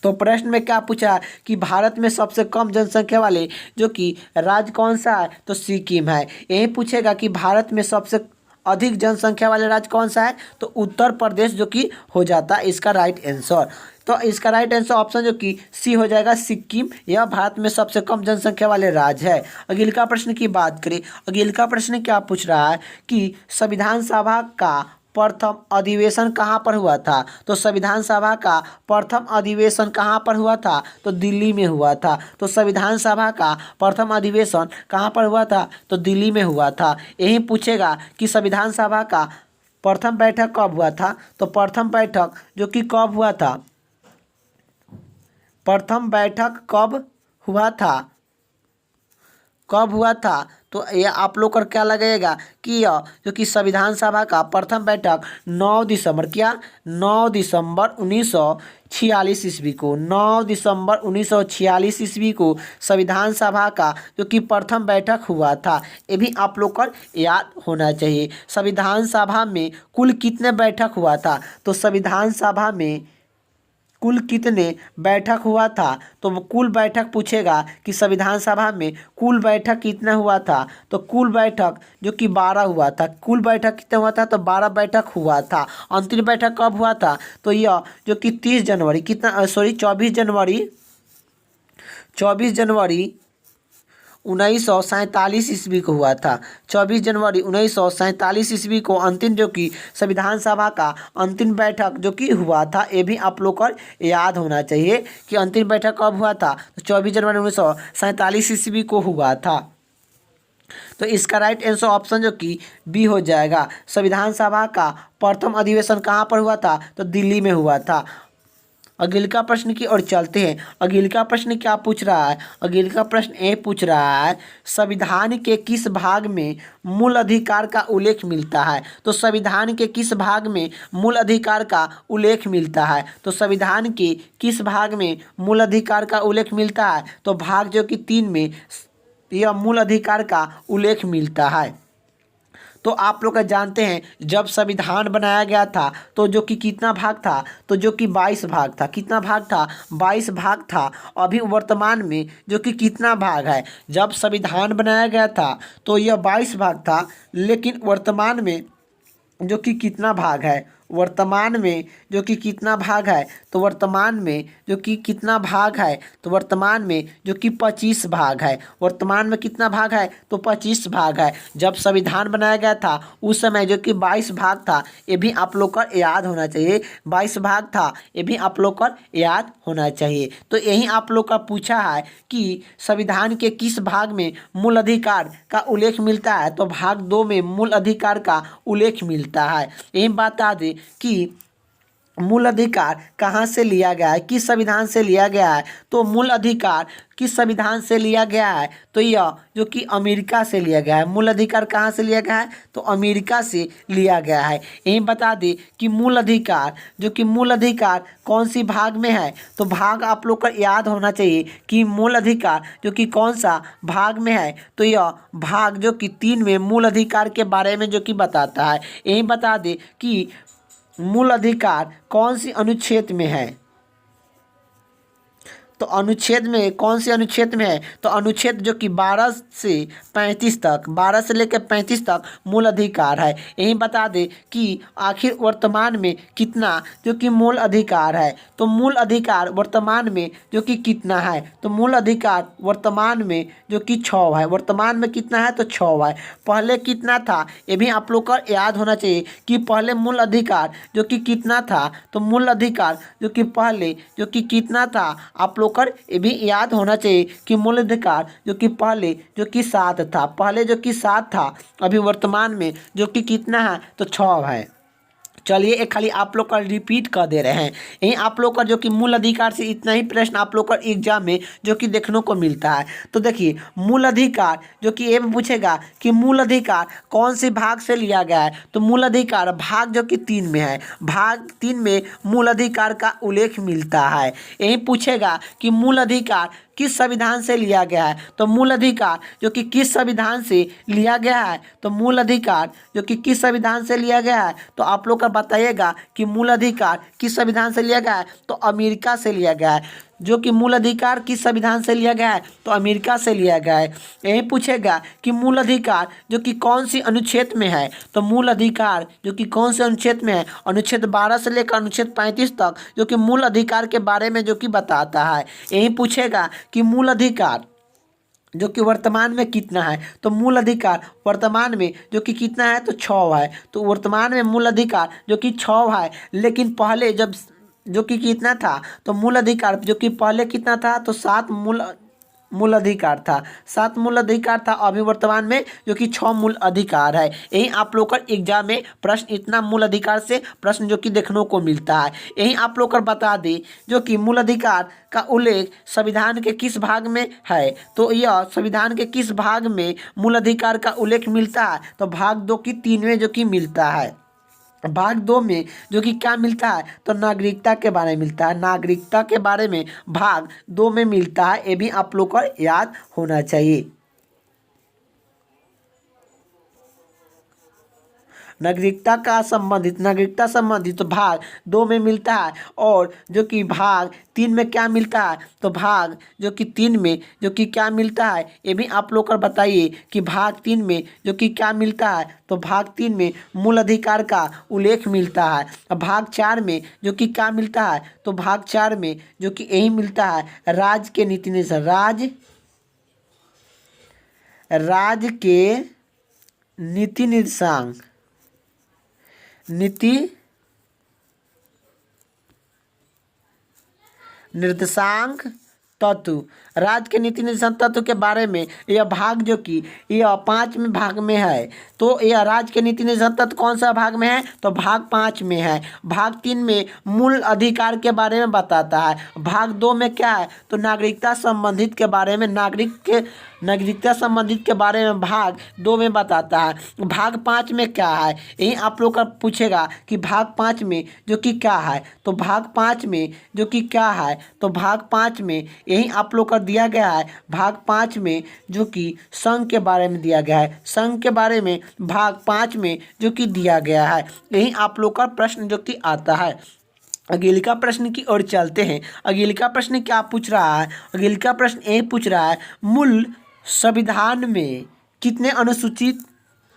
Speaker 1: तो प्रश्न में क्या पूछा कि भारत में सबसे कम जनसंख्या वाले जो कि राज्य कौन सा है? तो सिक्किम है। यही पूछेगा कि भारत में सबसे अधिक जनसंख्या वाले राज्य कौन सा है, तो उत्तर प्रदेश जो कि हो जाता है इसका राइट आंसर। तो इसका राइट आंसर ऑप्शन जो कि सी हो जाएगा, सिक्किम। यह भारत में सबसे कम जनसंख्या वाले राज्य है। अगले प्रश्न की बात करें, अगले प्रश्न क्या पूछ रहा है कि संविधान सभा का प्रथम अधिवेशन कहाँ पर हुआ था, तो संविधान सभा का प्रथम अधिवेशन कहाँ पर हुआ था, तो दिल्ली में हुआ था। तो संविधान सभा का प्रथम अधिवेशन कहाँ पर हुआ था, तो दिल्ली में हुआ था। यही पूछेगा कि संविधान सभा का प्रथम बैठक कब हुआ था, तो प्रथम बैठक जो कि कब हुआ था, प्रथम बैठक कब हुआ था, तो यह आप लोग का क्या लगेगा कि यह जो कि संविधान सभा का प्रथम बैठक 9 दिसंबर 1946 ईस्वी को, 9 दिसंबर 1946 ईस्वी को संविधान सभा का जो कि प्रथम बैठक हुआ था। ये भी आप लोग को याद होना चाहिए। संविधान सभा में कुल कितने बैठक हुआ था, तो संविधान सभा में कुल कितने बैठक हुआ था, तो कुल बैठक पूछेगा कि संविधान सभा में कुल बैठक कितना हुआ था, तो कुल बैठक जो कि 12 हुआ था। कुल बैठक कितना हुआ था, तो 12 बैठक हुआ था। अंतिम बैठक कब हुआ था, तो यह जो कि 24 जनवरी 1947 ईस्वी को हुआ था। 24 जनवरी 1947 ईस्वी को अंतिम जो कि संविधान सभा का अंतिम बैठक जो कि हुआ था। ये भी आप लोग को याद होना चाहिए कि अंतिम बैठक कब हुआ था, तो 24 जनवरी 1947 ईस्वी को हुआ था। तो इसका राइट आंसर ऑप्शन जो कि बी हो जाएगा। संविधान सभा का प्रथम अधिवेशन कहाँ पर हुआ था, तो दिल्ली में हुआ था। अगले का प्रश्न की ओर चलते हैं। अगले का प्रश्न क्या पूछ रहा है, अगले का प्रश्न ये पूछ रहा है संविधान के किस भाग में मूल अधिकार का उल्लेख मिलता है, तो संविधान के किस भाग में मूल अधिकार का उल्लेख मिलता है, तो संविधान के किस भाग में मूल अधिकार का उल्लेख मिलता है, तो भाग जो कि 3 में यह मूल अधिकार का उल्लेख मिलता है। तो आप लोग जानते हैं जब संविधान बनाया गया था तो जो कि कितना भाग था, तो जो कि 22 भाग था। कितना भाग था, 22 भाग था। अभी वर्तमान में जो कि कितना भाग है, जब संविधान बनाया गया था तो यह 22 भाग था, लेकिन वर्तमान में जो कि कितना भाग है, वर्तमान में जो कि कितना भाग है, तो वर्तमान में जो कि कितना भाग है, तो वर्तमान में जो कि 25 भाग है। वर्तमान में कितना भाग है, तो 25 भाग है। जब संविधान बनाया गया था उस समय जो कि 22 भाग था। ये भी आप लोग को याद होना चाहिए, 22 भाग था, ये भी आप लोग को याद होना चाहिए। तो यही आप लोग का पूछा है कि संविधान के किस भाग में मूल अधिकार का उल्लेख मिलता है, तो भाग 2 में मूल अधिकार का उल्लेख मिलता है। यही बता दें कि मूल अधिकार कहाँ से लिया गया है, किस संविधान से लिया गया है, तो मूल अधिकार किस संविधान से लिया गया है, तो यह जो कि अमेरिका से लिया गया है। मूल अधिकार कहाँ से लिया गया है, तो अमेरिका से लिया गया है। यही बता दें कि मूल अधिकार जो कि मूल अधिकार कौन सी भाग में है, तो भाग आप लोग को याद होना चाहिए कि मूल अधिकार जो कि कौन सा भाग में है, तो यह भाग जो कि 3 में मूल अधिकार के बारे में जो कि बताता है। यही बता दें कि मूल अधिकार कौन सी अनुच्छेद में है, तो अनुच्छेद में कौन सी अनुच्छेद में है, तो अनुच्छेद जो कि 12 से 35 तक, 12 से लेकर 35 तक मूल अधिकार है। यही बता दें कि आखिर वर्तमान में कितना जो कि मूल अधिकार है, तो मूल अधिकार वर्तमान में जो कि कितना है, तो मूल अधिकार वर्तमान में जो कि 6 है। वर्तमान में कितना है, तो 6 है। पहले कितना था, ये भी आप लोग को याद होना चाहिए कि पहले मूल अधिकार जो कि कितना था, तो मूल अधिकार जो कि पहले जो कि कितना था, आप कर ये भी याद होना चाहिए कि मूल अधिकार जो कि पहले जो कि 7 था। पहले जो कि 7 था, अभी वर्तमान में जो कि कितना है, तो 6 है। चलिए एक खाली आप लोग का रिपीट कर दे रहे हैं। यही आप लोग का जो कि मूल अधिकार से इतना ही प्रश्न आप लोग का एग्जाम में जो कि देखने को मिलता है। तो देखिए मूल अधिकार जो कि ये पूछेगा कि मूल अधिकार कौन से भाग से लिया गया है, तो मूल अधिकार भाग जो कि 3 में है। भाग 3 में मूल अधिकार का उल्लेख मिलता है। यही पूछेगा कि मूल अधिकार किस संविधान से लिया गया है, तो मूल अधिकार जो कि किस संविधान से लिया गया है, तो मूल अधिकार जो कि किस संविधान से लिया गया है, तो आप लोग का बताइएगा कि मूल अधिकार किस संविधान से लिया गया है, तो अमेरिका से लिया गया है। जो कि मूल अधिकार किस संविधान से लिया गया है, तो अमेरिका से लिया गया है। यही पूछेगा कि मूल अधिकार जो कि कौन सी अनुच्छेद में है, तो मूल अधिकार जो कि कौन से अनुच्छेद में है, अनुच्छेद 12 से लेकर अनुच्छेद 35 तक, जो कि मूल अधिकार के बारे में जो कि बताता है। यही पूछेगा कि मूल अधिकार जो कि वर्तमान में कितना है, तो मूल अधिकार वर्तमान में जो कि कितना है, तो 6 है। तो वर्तमान में मूल अधिकार जो कि 6 है, लेकिन पहले जब जो कि कितना था, तो मूल अधिकार जो कि पहले कितना था, तो 7 मूल अधिकार था, 7 मूल अधिकार था। अभी वर्तमान में जो कि 6 मूल अधिकार है। यही आप लोग का एग्जाम में प्रश्न इतना मूल अधिकार से प्रश्न जो कि देखने को मिलता है। यही आप लोग का बता दें जो कि मूल अधिकार का उल्लेख संविधान के किस भाग में है, तो यह संविधान के किस भाग में मूल अधिकार का उल्लेख मिलता है, तो भाग 2 की 3 जो कि मिलता है। भाग 2 में जो कि क्या मिलता है, तो नागरिकता के बारे में मिलता है। नागरिकता के बारे में भाग 2 में मिलता है। ये भी आप लोग को याद होना चाहिए। नागरिकता संबंधित भाग 2 में मिलता है। और जो कि भाग 3 में क्या मिलता है, तो भाग जो कि 3 में जो कि क्या मिलता है, ये भी आप लोग को बताइए कि भाग 3 में जो कि क्या मिलता है, तो भाग 3 में मूल अधिकार का उल्लेख मिलता है। अब भाग 4 में जो कि क्या मिलता है, तो भाग 4 में जो कि यही मिलता है, राज्य के नीति निर्देशांक, राज्य के नीति निर्देशांक तत्व, राज्य के नीति निर्देशांक तत्व के बारे में यह भाग जो कि यह 5वें भाग में है। तो यह राज्य के नीति निर्देशांक तत्व कौन सा भाग में है, तो भाग 5 में है। भाग 3 में मूल अधिकार के बारे में बताता है। भाग 2 में क्या है, तो नागरिकता संबंधित के बारे में, नागरिकता संबंधित के बारे में भाग 2 में बताता है। भाग 5 में क्या है, यही आप लोग का पूछेगा कि भाग 5 में जो कि क्या है, तो भाग 5 में जो कि क्या है, तो भाग 5 में यही आप लोग का दिया गया है। भाग 5 में जो कि संघ के बारे में दिया गया है, संघ के बारे में भाग 5 में जो कि दिया गया है। यही आप लोग का प्रश्न जो कि आता है। अगले का प्रश्न की ओर चलते हैं। अगले का प्रश्न क्या पूछ रहा है, अगले का प्रश्न ये पूछ रहा है, मूल संविधान में कितने अनुसूचित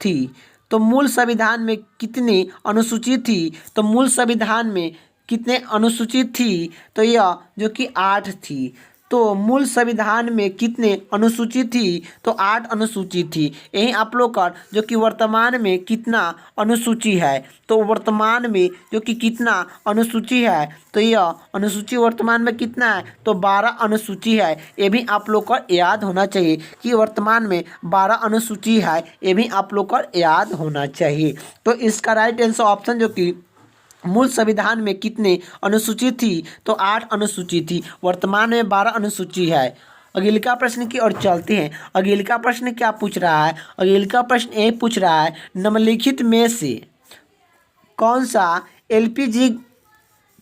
Speaker 1: थी, तो मूल संविधान में कितने अनुसूचित थी, तो मूल संविधान में कितने अनुसूचित थी, तो यह जो कि 8 थी। तो मूल संविधान में कितने अनुसूचित थी, तो 8 अनुसूचित थी। यही आप लोग का जो कि वर्तमान में कितना अनुसूची है, तो वर्तमान में जो कि कितना अनुसूची है, तो यह अनुसूची वर्तमान में कितना है, तो 12 अनुसूची है। ये भी आप लोग को याद होना चाहिए कि वर्तमान में 12 अनुसूची है। ये भी आप लोग को याद होना चाहिए। तो इसका राइट आंसर ऑप्शन जो कि मूल संविधान में कितने अनुसूची थी, तो 8 अनुसूची थी। वर्तमान में 12 अनुसूची है। अगले का प्रश्न की ओर चलते हैं। अगले का प्रश्न क्या पूछ रहा है, अगले का प्रश्न ये पूछ रहा है, निम्नलिखित में से कौन सा एलपीजी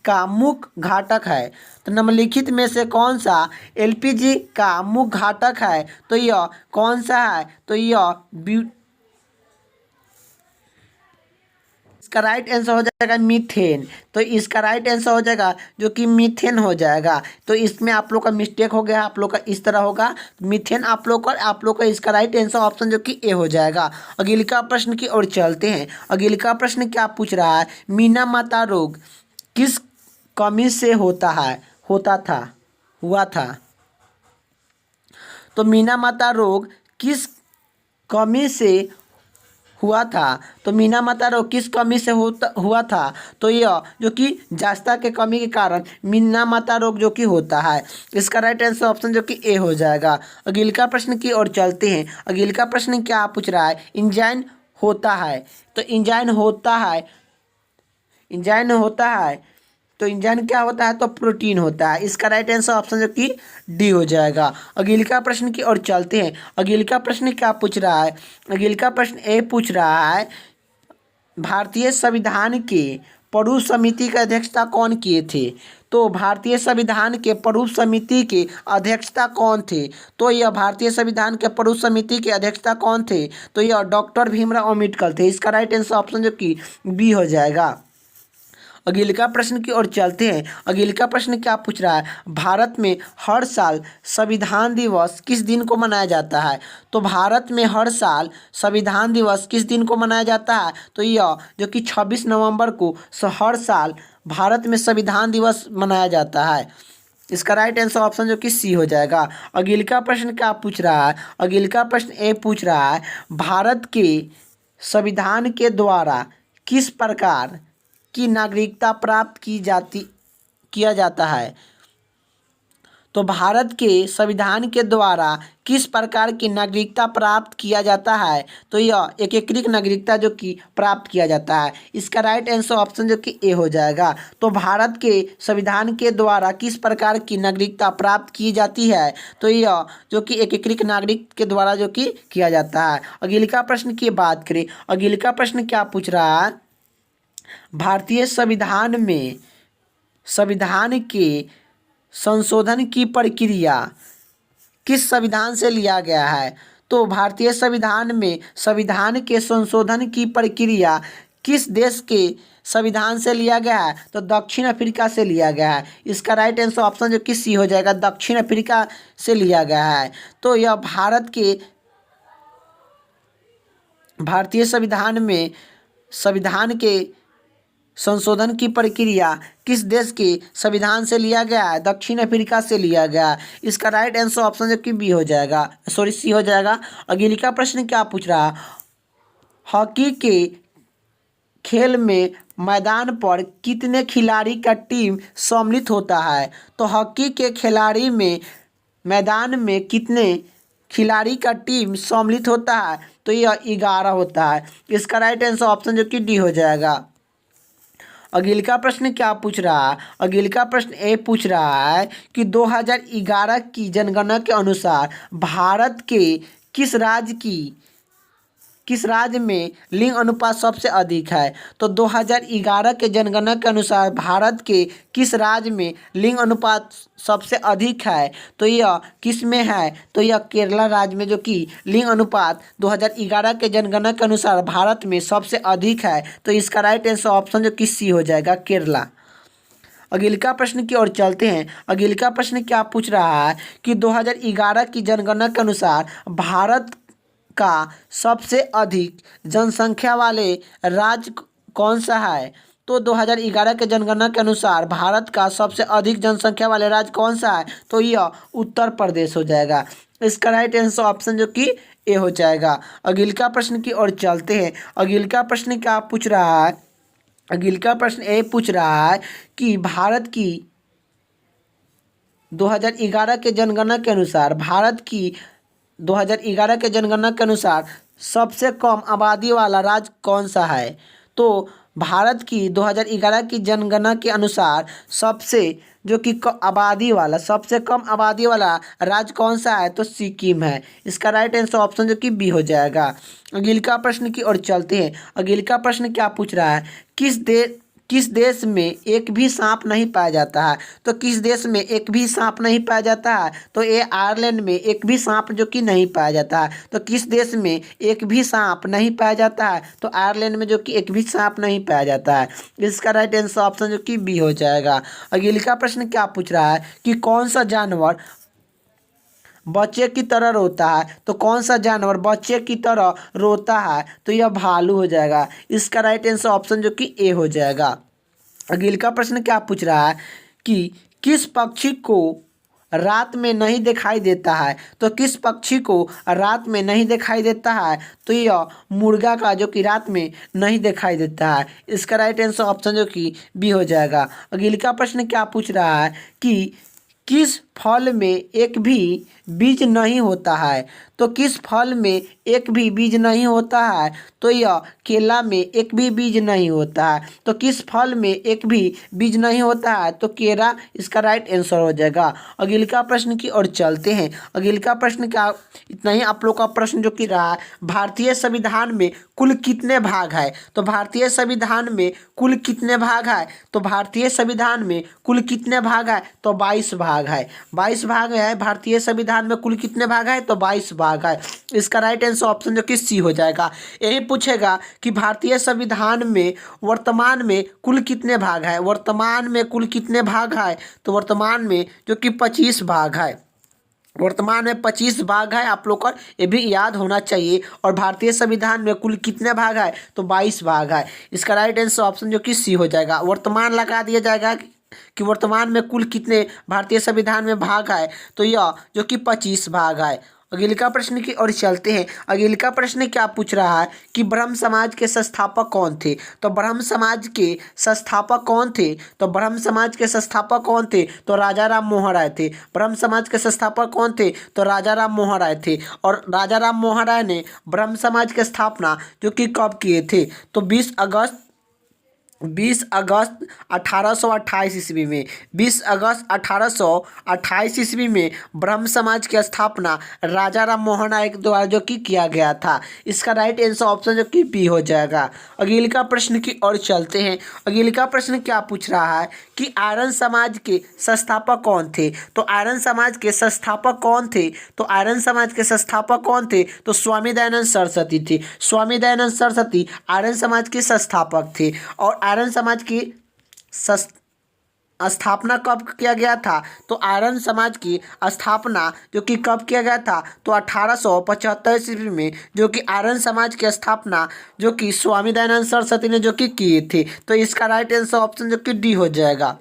Speaker 1: का मुख्य घटक है, तो निम्नलिखित में से कौन सा एलपीजी का मुख्य घटक है, तो यह कौन सा है, तो यह इसका राइट आंसर हो जाएगा मीथेन। तो इसका राइट आंसर हो जाएगा जो कि मीथेन हो जाएगा। तो इसमें आप लोग का मिस्टेक हो गया, आप लोग का इस तरह होगा मीथेन। आप लोग का इसका राइट आंसर ऑप्शन जो कि ए हो जाएगा। अगले का प्रश्न की ओर चलते हैं। अगले का प्रश्न क्या पूछ रहा है, मीना माता रोग किस कमी से हुआ था। तो मीना माता रोग किस कमी से हुआ था, तो मीना माता रोग किस कमी से हुआ था, तो यह जो कि जस्ता के कमी के कारण मीना माता रोग जो कि होता है। इसका राइट आंसर ऑप्शन जो कि ए हो जाएगा। अगले का प्रश्न की ओर चलते हैं। अगले का प्रश्न क्या पूछ रहा है, इंजाइन होता है, तो इंजाइन होता है तो इंजाइन क्या होता है, तो प्रोटीन होता है। इसका राइट आंसर ऑप्शन जो कि डी हो जाएगा। अगले का प्रश्न की ओर चलते हैं। अगले का प्रश्न क्या पूछ रहा है, अगले का प्रश्न ये पूछ रहा है, भारतीय संविधान के प्रारूप समिति की अध्यक्षता कौन किए थे, तो भारतीय संविधान के प्रारूप समिति के अध्यक्षता कौन थे, तो यह भारतीय संविधान के प्रारूप समिति के अध्यक्षता कौन थे, तो यह डॉक्टर भीमराव अम्बेडकर थे। इसका राइट आंसर ऑप्शन जो कि बी हो जाएगा। अगले का प्रश्न की ओर चलते हैं। अगले का प्रश्न क्या पूछ रहा है, भारत में हर साल संविधान दिवस किस दिन को मनाया जाता है। तो भारत में हर साल संविधान दिवस किस दिन को मनाया जाता है, तो यह जो कि 26 नवंबर को हर साल भारत में संविधान दिवस मनाया जाता है। इसका राइट आंसर ऑप्शन जो कि सी हो जाएगा। अगले का प्रश्न क्या पूछ रहा है, अगले का प्रश्न ए पूछ रहा है, भारत के संविधान के द्वारा किस प्रकार की नागरिकता प्राप्त किया जाता है। तो भारत के संविधान के द्वारा किस प्रकार की नागरिकता प्राप्त किया जाता है, तो यह एकीकृत नागरिकता जो कि प्राप्त किया जाता है। इसका राइट आंसर ऑप्शन जो कि ए हो जाएगा। तो भारत के संविधान के द्वारा किस प्रकार की नागरिकता प्राप्त की जाती है, तो यह जो कि एकीकृत नागरिक के द्वारा जो कि किया जाता है। अगले का प्रश्न की बात करें, अगले का प्रश्न क्या पूछ रहा है, भारतीय संविधान में संविधान के संशोधन की प्रक्रिया किस संविधान से लिया गया है। तो भारतीय संविधान में संविधान के संशोधन की प्रक्रिया किस देश के संविधान से लिया गया है, तो दक्षिण अफ्रीका से लिया गया है। इसका राइट आंसर ऑप्शन जो कि सी हो जाएगा, दक्षिण अफ्रीका से लिया गया है। तो यह भारतीय संविधान में संविधान के संशोधन की प्रक्रिया किस देश के संविधान से लिया गया है, दक्षिण अफ्रीका से लिया गया है। इसका राइट आंसर ऑप्शन जो कि बी हो जाएगा, सॉरी सी हो जाएगा। अगले का प्रश्न क्या पूछ रहा है, हॉकी के खेल में मैदान पर कितने खिलाड़ी का टीम सम्मिलित होता है। तो हॉकी के खिलाड़ी में मैदान में कितने खिलाड़ी का टीम सम्मिलित होता है, तो यह 11 होता है। इसका राइट आंसर ऑप्शन जो कि डी हो जाएगा। अगले का प्रश्न क्या पूछ रहा है, अगले का प्रश्न ए पूछ रहा है कि 2011 की जनगणना के अनुसार भारत के किस राज्य में लिंग अनुपात सबसे अधिक है। तो 2011 के जनगणना के अनुसार भारत के किस राज्य में लिंग अनुपात सबसे अधिक है, तो यह किस में है, तो यह केरला राज्य में जो कि लिंग अनुपात 2011 के जनगणना के अनुसार भारत में सबसे अधिक है। तो इसका राइट आंसर ऑप्शन जो कि सी हो जाएगा, केरला। अगले का प्रश्न की ओर चलते हैं। अगले का प्रश्न क्या पूछ रहा है कि 2011 की जनगणना के अनुसार भारत का सबसे अधिक जनसंख्या वाले राज्य कौन सा है। तो 2011 के जनगणना के अनुसार भारत का सबसे अधिक जनसंख्या वाले राज्य कौन सा है, तो यह उत्तर प्रदेश हो जाएगा। इसका राइट आंसर ऑप्शन जो कि ए हो जाएगा। अगले का प्रश्न की ओर चलते हैं। अगले का प्रश्न क्या पूछ रहा है, अगले का प्रश्न ए पूछ रहा है कि भारत की 2011 के जनगणना के अनुसार भारत की 2011 के जनगणना के अनुसार सबसे कम आबादी वाला राज्य कौन सा है। तो भारत की 2011 की जनगणना के अनुसार सबसे जो कि सबसे कम आबादी वाला राज्य कौन सा है, तो सिक्किम है। इसका राइट आंसर ऑप्शन जो कि बी हो जाएगा। अगले का प्रश्न की ओर चलते हैं। अगले का प्रश्न क्या पूछ रहा है, किस देश में एक भी सांप नहीं पाया जाता है। तो किस देश में एक भी सांप नहीं पाया जाता है, तो ये आयरलैंड में एक भी सांप जो कि नहीं पाया जाता है। तो किस देश में एक भी सांप नहीं पाया जाता है, तो आयरलैंड में जो कि एक भी सांप नहीं पाया जाता है। इसका राइट आंसर ऑप्शन जो कि बी हो जाएगा। अगले का प्रश्न क्या पूछ रहा है कि कौन सा जानवर बच्चे की तरह रोता है। तो कौन सा जानवर बच्चे की तरह रोता है, तो यह भालू हो जाएगा। इसका राइट आंसर ऑप्शन जो कि ए हो जाएगा। अगले का प्रश्न क्या पूछ रहा है कि किस पक्षी को रात में नहीं दिखाई देता है। तो किस पक्षी को रात में नहीं दिखाई देता है, तो यह मुर्गा का जो कि रात में नहीं दिखाई देता है। इसका राइट आंसर ऑप्शन जो कि बी हो जाएगा। अगले का प्रश्न क्या पूछ रहा है कि किस फल में एक भी बीज नहीं होता है। तो किस फल में एक भी बीज नहीं होता है, तो यह केला में एक भी बीज नहीं होता है। तो किस फल में एक भी बीज नहीं होता है, तो केला इसका राइट आंसर हो जाएगा। अगले का प्रश्न की ओर चलते हैं। अगले का प्रश्न क्या, इतना ही आप लोग का प्रश्न जो कि रहा है, भारतीय संविधान में कुल कितने भाग है। तो भारतीय संविधान में कुल कितने भाग है, तो भारतीय संविधान में कुल कितने भाग है, तो 22 भाग है। 22 भाग है। भारतीय संविधान में कुल कितने भाग है? तो 22 भाग है। इसका राइट आंसर ऑप्शन जो कि सी हो जाएगा। यही पूछेगा कि भारतीय संविधान में वर्तमान में कुल कितने भाग है? वर्तमान में कुल कितने भाग है? तो वर्तमान में जो कि 25 भाग है। वर्तमान में 25 भाग है। आप लोग को ये भी याद होना चाहिए। और भारतीय संविधान में कुल कितने भाग है? तो 22 भाग है। इसका राइट आंसर ऑप्शन जो कि सी हो जाएगा। वर्तमान लगा दिया जाएगा कि वर्तमान में कुल कितने भारतीय संविधान में भाग है? तो यह जो कि 25 भाग है। अगला प्रश्न की ओर चलते हैं। अगला प्रश्न क्या पूछ रहा है कि ब्रह्म समाज के संस्थापक कौन थे? तो ब्रह्म समाज के संस्थापक कौन थे? तो ब्रह्म समाज के संस्थापक कौन थे? तो राजा राम मोहन राय थे। ब्रह्म समाज के संस्थापक कौन थे? तो राजा राम मोहन राय थे। और राजा राम मोहन राय ने ब्रह्म समाज की स्थापना जो कि कब किए थे? तो 20 अगस्त 1828 ईस्वी में। 20 अगस्त 1828 ईस्वी में ब्रह्म समाज की स्थापना राजा राम मोहन राय के द्वारा जो कि किया गया था। इसका राइट आंसर ऑप्शन जो कि बी हो जाएगा। अगला प्रश्न की ओर चलते हैं। अगला प्रश्न क्या पूछ रहा है कि आर्यन समाज के संस्थापक कौन थे? तो आर्यन समाज के संस्थापक कौन थे? तो आर्यन समाज के संस्थापक कौन थे? तो स्वामी दयानंद सरस्वती थे। स्वामी दयानंद सरस्वती आर्यन समाज के संस्थापक थे। और आर्यन समाज की स्थापना कब किया गया था? तो आर्यन समाज की स्थापना जो कि कब किया गया था? तो 1875 ईस्वी में जो कि आर्यन समाज की स्थापना जो कि स्वामी दयानंद सरस्वती ने जो कि किए थे। तो इसका राइट आंसर ऑप्शन जो कि डी हो जाएगा।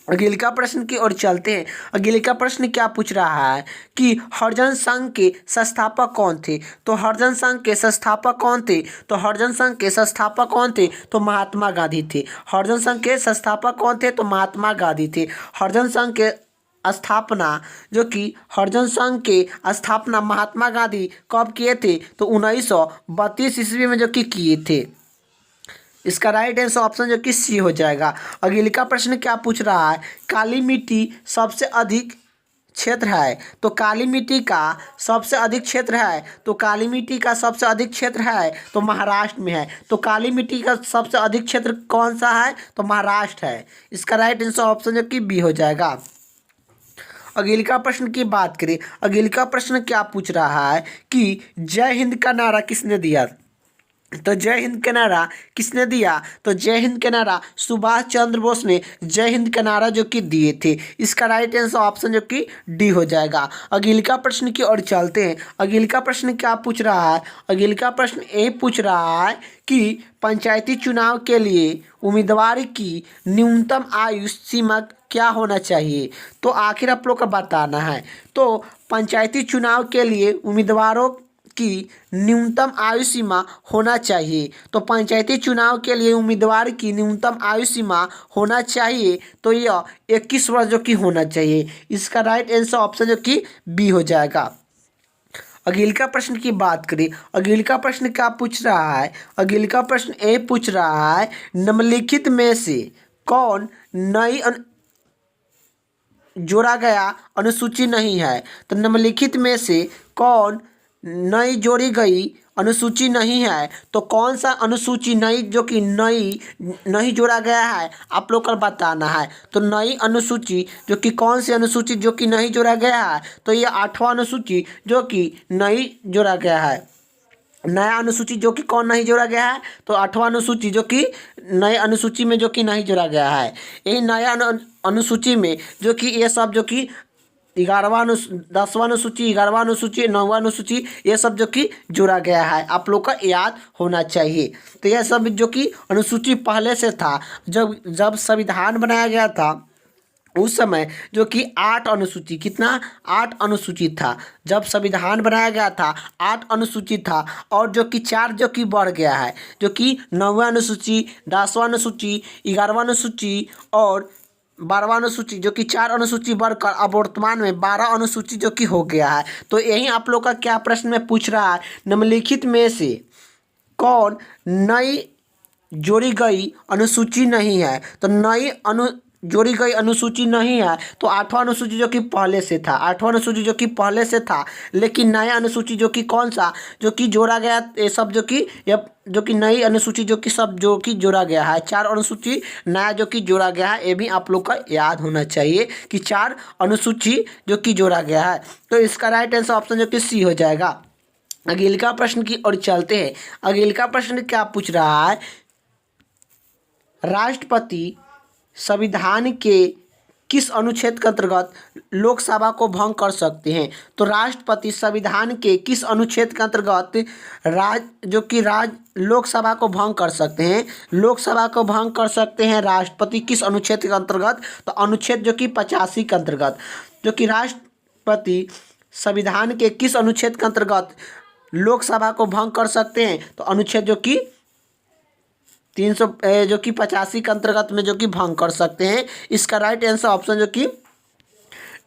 Speaker 1: अगला प्रश्न की ओर चलते हैं। अगला प्रश्न क्या पूछ रहा है कि हरिजन संघ के संस्थापक कौन थे? तो हरिजन संघ के संस्थापक कौन थे? तो हरिजन संघ के संस्थापक कौन थे? तो महात्मा गांधी थे। हरिजन संघ के संस्थापक कौन थे? तो महात्मा गांधी थे। हरिजन संघ के स्थापना जो कि हरिजन संघ के स्थापना महात्मा गांधी कब किए थे? तो 1932 ईस्वी में जो कि किए थे। इसका राइट आंसर ऑप्शन जो कि सी हो जाएगा। अगला प्रश्न क्या पूछ रहा है? काली मिट्टी सबसे अधिक क्षेत्र है। तो काली मिट्टी का सबसे अधिक क्षेत्र है। तो काली मिट्टी का सबसे अधिक क्षेत्र है तो महाराष्ट्र में है। तो काली मिट्टी का सबसे अधिक क्षेत्र कौन सा है? तो महाराष्ट्र है। इसका राइट आंसर ऑप्शन जो कि बी हो जाएगा। अगला प्रश्न की बात करें। अगला प्रश्न क्या पूछ रहा है कि जय हिंद का नारा किसने दिया? तो जय हिंद का नारा किसने दिया? तो जय हिंद का नारा सुभाष चंद्र बोस ने जय हिंद का नारा जो कि दिए थे। इसका राइट आंसर ऑप्शन जो कि डी हो जाएगा। अगला प्रश्न की ओर चलते हैं। अगला प्रश्न क्या पूछ रहा है? अगला प्रश्न ये पूछ रहा है कि पंचायती चुनाव के लिए उम्मीदवार की न्यूनतम आयु सीमा क्या होना चाहिए? तो आखिर आप लोग का बताना है। तो पंचायती चुनाव के लिए उम्मीदवारों की न्यूनतम आयु सीमा होना चाहिए। तो पंचायती चुनाव के लिए उम्मीदवार की न्यूनतम आयु सीमा होना चाहिए तो यह 21 वर्ष जो कि होना चाहिए। इसका राइट आंसर ऑप्शन जो कि बी हो जाएगा। अगला प्रश्न की बात करें। अगला प्रश्न क्या पूछ रहा है? अगला प्रश्न ये पूछ रहा है निम्नलिखित में से कौन नई जोड़ा गया अनुसूची नहीं है? तो निम्नलिखित में से कौन नई जोड़ी गई अनुसूची नहीं है? तो कौन सा अनुसूची नई जो कि नई नहीं जोड़ा गया है आप लोग को बताना है। तो नई अनुसूची जो कि कौन सी अनुसूची जो कि नहीं जोड़ा गया है? तो ये 8वां अनुसूची जो कि नई जोड़ा गया है। नया अनुसूची जो कि कौन नहीं जोड़ा गया है? तो 8वां अनुसूची जो कि नए अनुसूची में जो कि नहीं जोड़ा गया है। यही नया अनुसूची में जो कि ये सब जो कि 10वां अनुसूची 11वां अनुसूची 9वां अनुसूची ये सब जो कि जोड़ा गया है आप लोग का याद होना चाहिए। तो यह सब जो कि अनुसूची पहले से था। जब संविधान बनाया गया था उस समय जो कि 8 अनुसूची कितना 8 अनुसूची था। जब संविधान बनाया गया था 8 अनुसूची था और जो कि 4 जो कि बढ़ गया है जो कि 9वां अनुसूची 10वां अनुसूची 11वां अनुसूची और 12वां अनुसूची जो कि 4 अनुसूची बढ़कर अब वर्तमान में 12 अनुसूची जो कि हो गया है। तो यही आप लोग का क्या प्रश्न में पूछ रहा है निम्नलिखित में से कौन नई जोड़ी गई अनुसूची नहीं है? तो नई जोड़ी गई अनुसूची नहीं है, तो 8वां अनुसूची जो कि पहले से था, 8वां अनुसूची जो कि पहले से था, लेकिन नया अनुसूची जो कि कौन सा जो कि जोड़ा गया, ये सब जो कि जो कि नई अनुसूची जो कि सब जो कि जोड़ा गया है, 4 अनुसूची नया जो कि जोड़ा गया है, ये भी आप लोग का याद होना चाहिए कि 4 अनुसूची जो कि जोड़ा गया है। तो इसका राइट आंसर ऑप्शन जो कि सी हो जाएगा। अगले का प्रश्न की ओर चलते हैं। अगले का प्रश्न क्या पूछ रहा है, राष्ट्रपति संविधान के किस अनुच्छेद के अंतर्गत लोकसभा को भंग कर सकते हैं? तो राष्ट्रपति संविधान के किस अनुच्छेद के अंतर्गत लोकसभा को भंग कर सकते हैं? लोकसभा को भंग कर सकते हैं राष्ट्रपति किस अनुच्छेद के अंतर्गत? तो अनुच्छेद जो कि 85 के अंतर्गत, जो कि राष्ट्रपति संविधान के किस अनुच्छेद के अंतर्गत लोकसभा को भंग कर सकते हैं? तो अनुच्छेद जो कि 300 जो कि 85 के अंतर्गत में जो कि भंग कर सकते हैं। इसका राइट आंसर ऑप्शन जो कि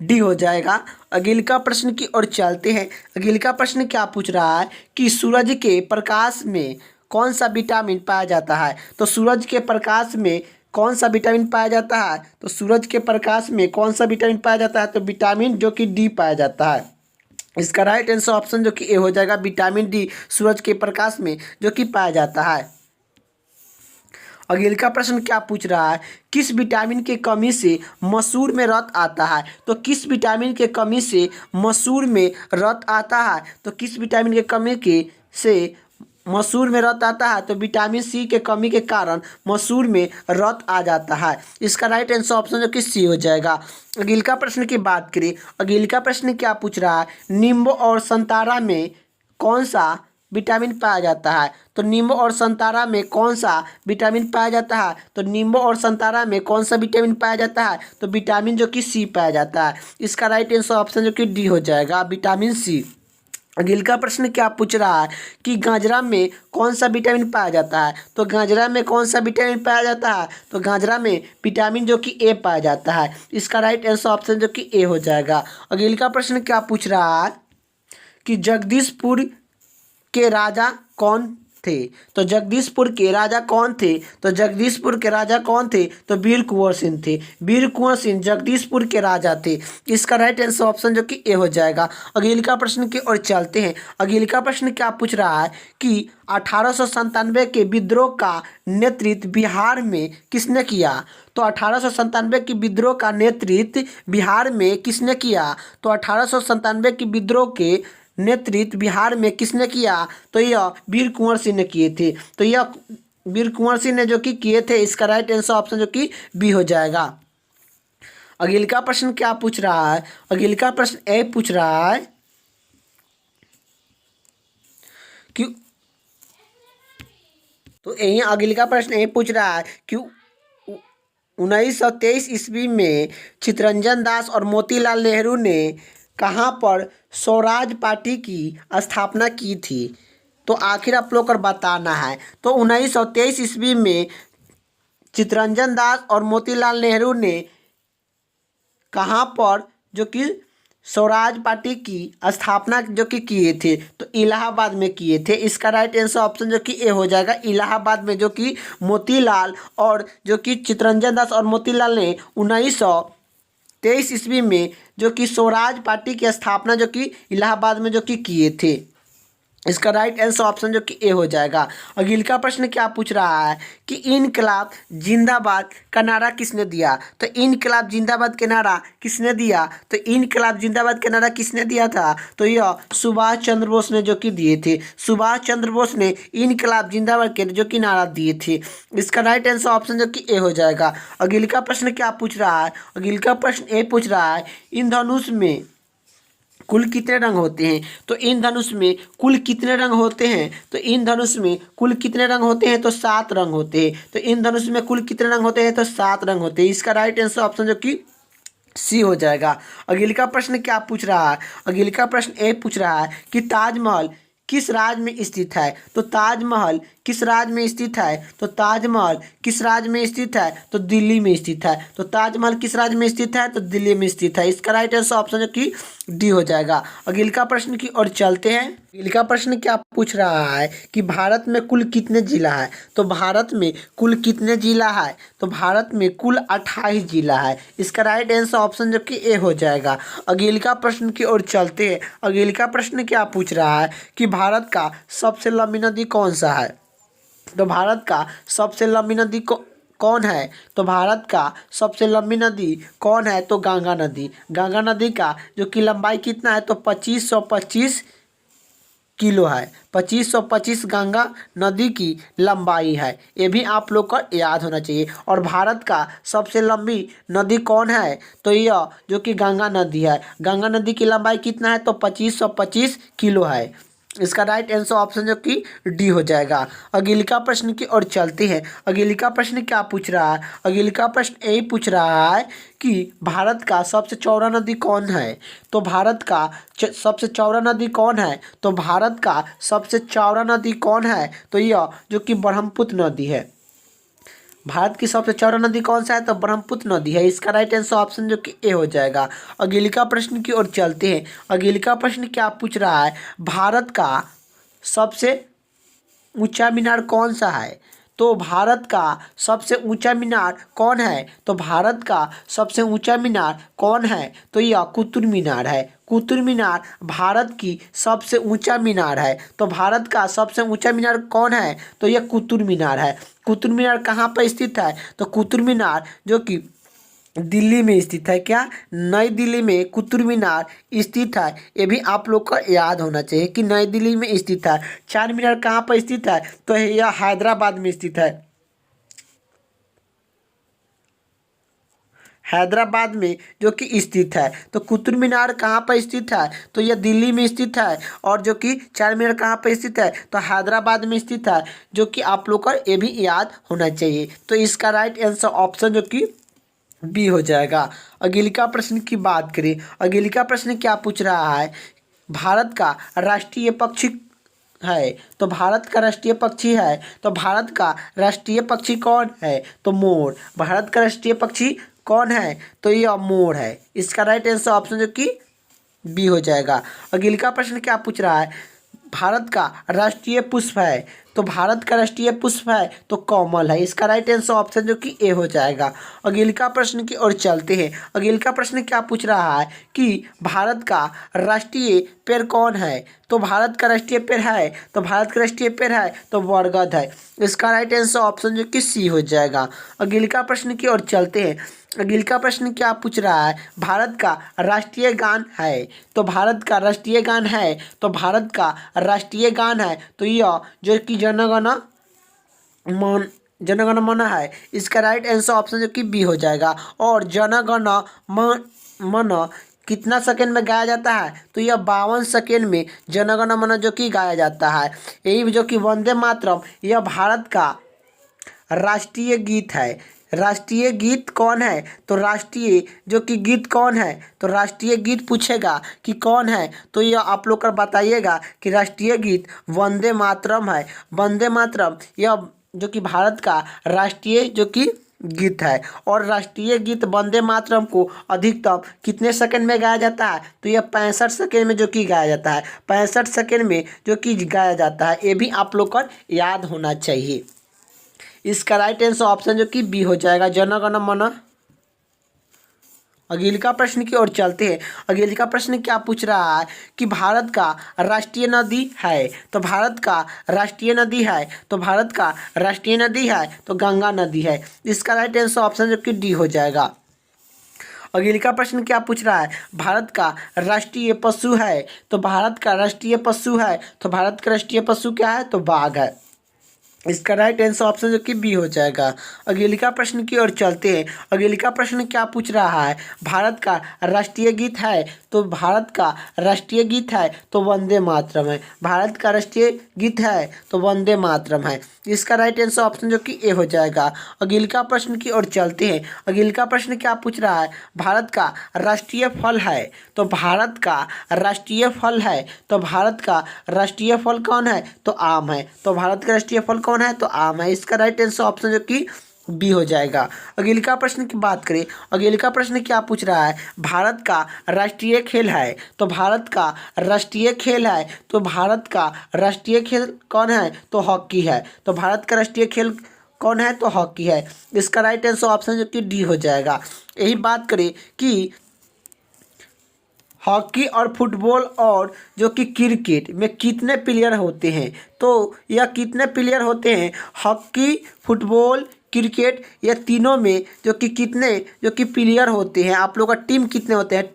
Speaker 1: डी हो जाएगा। अगले का प्रश्न की ओर चलते हैं। अगले का प्रश्न क्या पूछ रहा है कि सूरज के प्रकाश में कौन सा विटामिन पाया जाता है? तो सूरज के प्रकाश में कौन सा विटामिन पाया जाता है? तो सूरज के प्रकाश में कौन सा विटामिन पाया जाता है? तो विटामिन जो कि डी पाया जाता है। इसका राइट आंसर ऑप्शन जो कि ए हो जाएगा, विटामिन डी सूरज के प्रकाश में जो कि पाया जाता है। अगले का प्रश्न क्या पूछ रहा है, किस विटामिन के कमी से मसूर में रक्त आता है? तो किस विटामिन के कमी से मसूर में रक्त आता है? तो किस विटामिन के कमी के से मसूर में रक्त आता है? तो विटामिन सी के कमी के कारण मसूर में रक्त आ जाता है। इसका राइट आंसर ऑप्शन जो कि सी हो जाएगा। अगले का प्रश्न की बात करें। अगले का प्रश्न क्या पूछ रहा है, नींबू और संतरा में कौन सा विटामिन पाया जाता है? तो नींबू और संतरा में कौन सा विटामिन पाया जाता है? तो नींबू और संतरा में कौन सा विटामिन पाया जाता है? तो विटामिन जो कि सी पाया जाता है। इसका राइट आंसर ऑप्शन जो कि डी हो जाएगा, विटामिन सी। अगले का प्रश्न क्या पूछ रहा है कि गाजरा में कौन सा विटामिन पाया जाता है? तो गाजरा में कौन सा विटामिन पाया जाता है? तो गाजरा में विटामिन जो कि ए पाया जाता है। इसका राइट आंसर ऑप्शन जो कि ए हो जाएगा। अगले का प्रश्न क्या पूछ रहा है कि जगदीशपुर के राजा कौन थे? तो जगदीशपुर के राजा कौन थे? तो जगदीशपुर के राजा कौन थे? तो वीर कुंवर सिंह थे। वीर कुंवर सिंह जगदीशपुर के राजा थे। इसका राइट आंसर ऑप्शन जो कि ए हो जाएगा। अगले का प्रश्न की ओर चलते हैं। अगले का प्रश्न क्या पूछ रहा है कि 1897 के विद्रोह का नेतृत्व बिहार में किसने किया? तो 1897 के विद्रोह का नेतृत्व बिहार में किसने किया? तो 1897 के विद्रोह के नेतृत्व बिहार में किसने किया? तो यह वीर कुंवर सिंह ने किए थे। तो यह वीर कुंवर सिंह ने जो कि किए थे। इसका राइट आंसर ऑप्शन जो कि बी हो जाएगा। अगले का प्रश्न क्या पूछ रहा है? अगले का प्रश्न ए पूछ रहा है कि तो यही अगले का प्रश्न ए पूछ रहा है कि 1923 ईस्वी में चित्तरंजन दास और मोतीलाल नेहरू ने कहाँ पर स्वराज पार्टी की स्थापना की थी? तो आखिर आप लोग को बताना है। तो 1923 ईस्वी में चित्तरंजन दास और मोतीलाल नेहरू ने कहाँ पर जो कि स्वराज पार्टी की स्थापना जो कि किए थे? तो इलाहाबाद में किए थे। इसका राइट आंसर ऑप्शन जो कि ए हो जाएगा, इलाहाबाद में, जो कि मोतीलाल और जो कि चित्तरंजन दास और मोतीलाल ने 1923 ईस्वी में जो कि स्वराज पार्टी की स्थापना जो कि इलाहाबाद में जो कि किए थे। इसका राइट आंसर ऑप्शन जो कि ए हो जाएगा। अगले का प्रश्न क्या पूछ रहा है कि इनकलाब जिंदाबाद का नारा किसने दिया? तो इनकलाब जिंदाबाद के नारा किसने दिया? तो इनकलाब जिंदाबाद के नारा किसने दिया था? तो यह सुभाष चंद्र बोस ने जो कि दिए थे। सुभाष चंद्र बोस ने इनकलाब जिंदाबाद के जो कि नारा दिए थे। इसका राइट आंसर ऑप्शन जो कि ए हो जाएगा। अगले का प्रश्न क्या पूछ रहा है? अगले का प्रश्न ए पूछ रहा है, इंद्रधनुष में कुल कितने रंग होते हैं? तो इंद्रधनुष में कुल कितने रंग होते हैं? तो इंद्रधनुष में कुल कितने रंग होते हैं? तो 7 रंग होते हैं। तो इंद्रधनुष में कुल कितने रंग होते हैं? तो 7 रंग होते हैं। इसका राइट आंसर ऑप्शन जो कि सी हो जाएगा। अगले का प्रश्न क्या पूछ रहा है? अगले का प्रश्न ए पूछ रहा है कि ताजमहल किस राज्य में स्थित है? तो ताजमहल किस राज्य में स्थित है? तो ताजमहल किस राज्य में स्थित है? तो दिल्ली में स्थित है। तो ताजमहल किस राज्य में स्थित है? तो दिल्ली में स्थित है। इसका राइट आंसर ऑप्शन जो कि डी हो जाएगा। अगले का प्रश्न की ओर चलते हैं। अगले का प्रश्न क्या पूछ रहा है कि भारत में कुल कितने जिला है? तो भारत में कुल कितने जिला है? तो भारत में कुल 28 जिला है। इसका राइट आंसर ऑप्शन जो कि ए हो जाएगा। अगले का प्रश्न की ओर चलते हैं। अगले का प्रश्न क्या पूछ रहा है कि भारत का सबसे लंबी नदी कौन सा है? तो भारत का सबसे लंबी नदी कौन है? तो भारत का सबसे लंबी नदी कौन है? तो गंगा नदी। गंगा नदी का जो कि लंबाई कितना है? तो 2525 किलो है। 2525 गंगा नदी की लंबाई है। ये भी आप लोग को याद होना चाहिए। और भारत का सबसे लंबी नदी कौन है? तो यह जो कि गंगा नदी है। गंगा नदी की लंबाई कितना है? तो 2525 किलो है। इसका राइट आंसर ऑप्शन जो कि डी हो जाएगा। अगले का प्रश्न की ओर चलते हैं। अगले का प्रश्न क्या पूछ रहा है? अगले का प्रश्न यही पूछ रहा है कि भारत का सबसे चौड़ा नदी कौन है? तो भारत का सबसे चौड़ा नदी कौन है? तो भारत का सबसे चौड़ा नदी कौन है? तो यह जो कि ब्रह्मपुत्र नदी है। भारत की सबसे चौड़ा नदी कौन सा है? तो ब्रह्मपुत्र नदी है। इसका राइट आंसर ऑप्शन जो कि ए हो जाएगा। अगले का प्रश्न की ओर चलते हैं। अगले का प्रश्न क्या पूछ रहा है? भारत का सबसे ऊंचा मीनार कौन सा है? तो भारत का सबसे ऊंचा मीनार कौन है? तो भारत का सबसे ऊंचा मीनार कौन है? तो यह कुतुब मीनार है। कुतुब मीनार भारत की सबसे ऊंचा मीनार है। तो भारत का सबसे ऊंचा मीनार कौन है? तो यह कुतुब मीनार है। कुतुब मीनार कहाँ पर स्थित है? तो कुतुब मीनार जो कि दिल्ली में स्थित है। क्या? नई दिल्ली में कुतुब मीनार स्थित है। ये भी आप लोग को याद होना चाहिए कि नई दिल्ली में स्थित है। चार मीनार कहाँ पर स्थित है? तो यह हैदराबाद में स्थित है। हैदराबाद में जो कि स्थित है। तो कुतुब मीनार कहाँ पर स्थित है? तो यह दिल्ली में स्थित है। और जो कि चार मीनार कहाँ पर स्थित है? तो हैदराबाद में स्थित है। जो कि आप लोग को ये भी याद होना चाहिए। तो इसका राइट आंसर ऑप्शन जो कि बी हो जाएगा। अगले का प्रश्न की बात करें। अगले का प्रश्न क्या पूछ रहा है? भारत का राष्ट्रीय पक्षी है। तो भारत का राष्ट्रीय पक्षी है। तो भारत का राष्ट्रीय पक्षी कौन है? तो मोर। भारत का राष्ट्रीय पक्षी कौन है? तो यह मोर है। इसका राइट आंसर ऑप्शन जो कि बी हो जाएगा। अगले का प्रश्न क्या पूछ रहा है? भारत का राष्ट्रीय पुष्प है। तो भारत का राष्ट्रीय पुष्प है तो कमल है। इसका राइट आंसर ऑप्शन जो कि ए हो जाएगा। अगले का प्रश्न की ओर चलते हैं। अगले का प्रश्न क्या पूछ रहा है कि भारत का राष्ट्रीय पेड़ कौन है? तो भारत का राष्ट्रीय पेड़ है। तो भारत का राष्ट्रीय पेड़ है तो बरगद है। इसका राइट आंसर ऑप्शन जो कि सी हो जाएगा। अगले का प्रश्न की ओर चलते हैं। अगले का प्रश्न क्या पूछ रहा है? भारत का राष्ट्रीय गान है। तो भारत का राष्ट्रीय गान है। तो भारत का राष्ट्रीय गान है तो यह जो कि जनगण मन है। इसका राइट आंसर ऑप्शन जो कि बी हो जाएगा। और जनगण मन कितना सेकेंड में गाया जाता है? तो यह 52 सेकेंड में जनगण मन जो कि गाया जाता है। यही जो कि वंदे मातरम यह भारत का राष्ट्रीय गीत है। राष्ट्रीय गीत कौन है? तो राष्ट्रीय जो कि गीत कौन है? तो राष्ट्रीय गीत पूछेगा कि कौन है तो यह आप लोग कर बताइएगा कि राष्ट्रीय गीत वंदे मातरम है। वंदे मातरम यह जो कि भारत का राष्ट्रीय जो कि गीत है। और राष्ट्रीय गीत वंदे मातरम को अधिकतम कितने सेकंड में गाया जाता है? तो यह 65 सेकंड में जो कि गाया जाता है। 65 सेकंड में जो कि गाया जाता है। ये भी आप लोग को याद होना चाहिए। इसका राइट आंसर ऑप्शन जो कि बी हो जाएगा, जनगण मन। अगले का प्रश्न की ओर चलते हैं। अगले का प्रश्न क्या पूछ रहा है कि भारत का राष्ट्रीय नदी है। तो भारत का राष्ट्रीय नदी है। तो भारत का राष्ट्रीय नदी है तो गंगा नदी है। इसका राइट आंसर ऑप्शन जो कि डी हो जाएगा। अगले का प्रश्न क्या पूछ रहा है? भारत का राष्ट्रीय पशु है। तो भारत का राष्ट्रीय पशु है तो भारत का राष्ट्रीय पशु क्या है? तो बाघ है। इसका राइट आंसर ऑप्शन जो कि बी हो जाएगा। अगले का प्रश्न की ओर चलते हैं। अगले का प्रश्न क्या पूछ रहा है? भारत का राष्ट्रीय गीत है। तो भारत का राष्ट्रीय गीत है तो वंदे मातरम है। भारत का राष्ट्रीय गीत है तो वंदे मातरम है। इसका राइट आंसर ऑप्शन जो कि ए हो जाएगा। अगले का प्रश्न की ओर चलते हैं। अगले का प्रश्न क्या पूछ रहा है? भारत का राष्ट्रीय फल है। तो भारत का राष्ट्रीय फल है तो भारत का राष्ट्रीय फल कौन है? तो आम है। तो भारत का राष्ट्रीय फल कौन कौन है? तो आम है। इसका राइट आंसर ऑप्शन जो कि बी हो जाएगा। अगले प्रश्न की बात करें, अगले प्रश्न क्या पूछ रहा है? भारत का राष्ट्रीय खेल है, तो भारत का राष्ट्रीय खेल है, तो भारत का राष्ट्रीय खेल कौन है? तो हॉकी है। तो भारत का राष्ट्रीय खेल कौन है? तो हॉकी है। इसका राइट आंसर ऑप्शन जो कि डी हो जाएगा। यही बात करें कि हॉकी और फुटबॉल और जो कि क्रिकेट में कितने प्लेयर होते हैं? तो यह कितने प्लेयर होते हैं? हॉकी, फुटबॉल, क्रिकेट, यह तीनों में जो कि कितने जो कि प्लेयर होते हैं? आप लोग का टीम कितने होते हैं?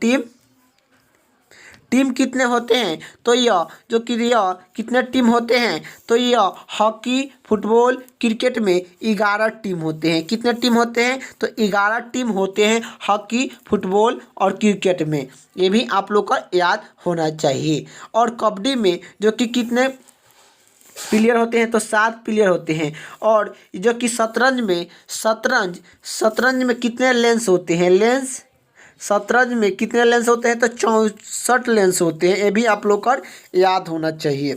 Speaker 1: टीम कितने होते हैं? तो यह जो कि यह कितने टीम होते हैं? तो यह हॉकी, फुटबॉल, क्रिकेट में 11 टीम होते हैं। कितने टीम होते हैं? तो 11 टीम होते हैं हॉकी, फुटबॉल और क्रिकेट में। ये भी आप लोग का याद होना चाहिए। और कबड्डी में जो कि कितने प्लेयर होते हैं? तो 7 प्लेयर होते हैं। और जो कि शतरंज में कितने लेंस होते हैं? शतरंज में कितने लेंस होते हैं? तो 64 लेंस होते हैं। ये भी आप लोग को याद होना चाहिए।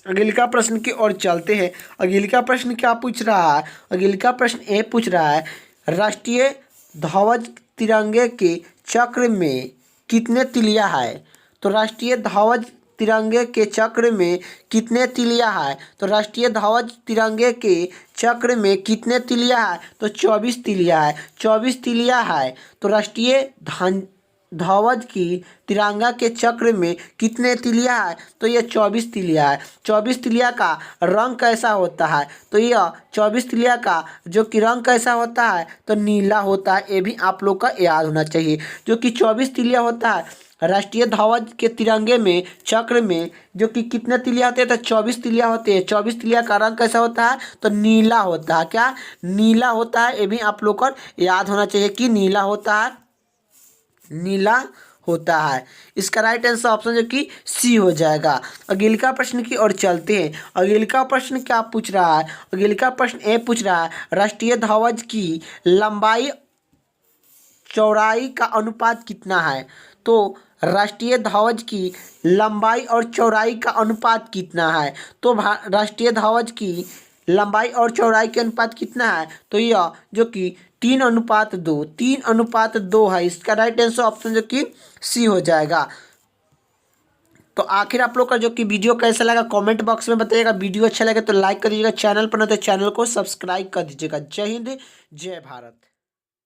Speaker 1: अगले प्रश्न की ओर चलते हैं। अगले प्रश्न क्या पूछ रहा है? अगले प्रश्न ये पूछ रहा है, राष्ट्रीय ध्वज तिरंगे के चक्र में कितने तिलिया है? तो राष्ट्रीय ध्वज तिरंगे के चक्र में कितने तिलिया है? तो राष्ट्रीय ध्वज तिरंगे के चक्र में कितने तिलिया है? तो 24 तिलिया है। 24 तिलिया है। तो राष्ट्रीय ध्वज की तिरंगा के चक्र में कितने तिलिया है? तो यह 24 तिलिया है। 24 तिलिया का रंग कैसा होता है? तो यह 24 तिलिया का जो कि रंग कैसा होता है? तो नीला होता है। ये भी आप लोग का याद होना चाहिए। जो कि 24 तिलिया होता है राष्ट्रीय ध्वज के तिरंगे में चक्र में जो कि कितने तिलिया होते हैं? तो 24 तिलिया होते हैं। 24 तिलिया का रंग कैसा होता है? तो नीला होता है। क्या? नीला होता है। ये भी आप लोग को याद होना चाहिए कि नीला होता है, नीला होता है। इसका राइट आंसर ऑप्शन जो कि सी हो जाएगा। अगले प्रश्न की ओर चलते हैं। अगले प्रश्न क्या पूछ रहा है? अगले प्रश्न ये पूछ रहा है, राष्ट्रीय ध्वज की लंबाई चौड़ाई का अनुपात कितना है? तो राष्ट्रीय ध्वज की लंबाई और चौड़ाई का अनुपात कितना है? तो राष्ट्रीय ध्वज की लंबाई और चौड़ाई के अनुपात कितना है? तो यह जो कि 3:2 है। इसका राइट आंसर ऑप्शन जो कि सी हो जाएगा। तो आखिर आप लोग का जो कि वीडियो कैसा लगा कमेंट बॉक्स में बताइएगा। वीडियो अच्छा लगे तो लाइक कर दीजिएगा, चैनल पर न तो चैनल को सब्सक्राइब कर दीजिएगा। जय हिंद, जय भारत।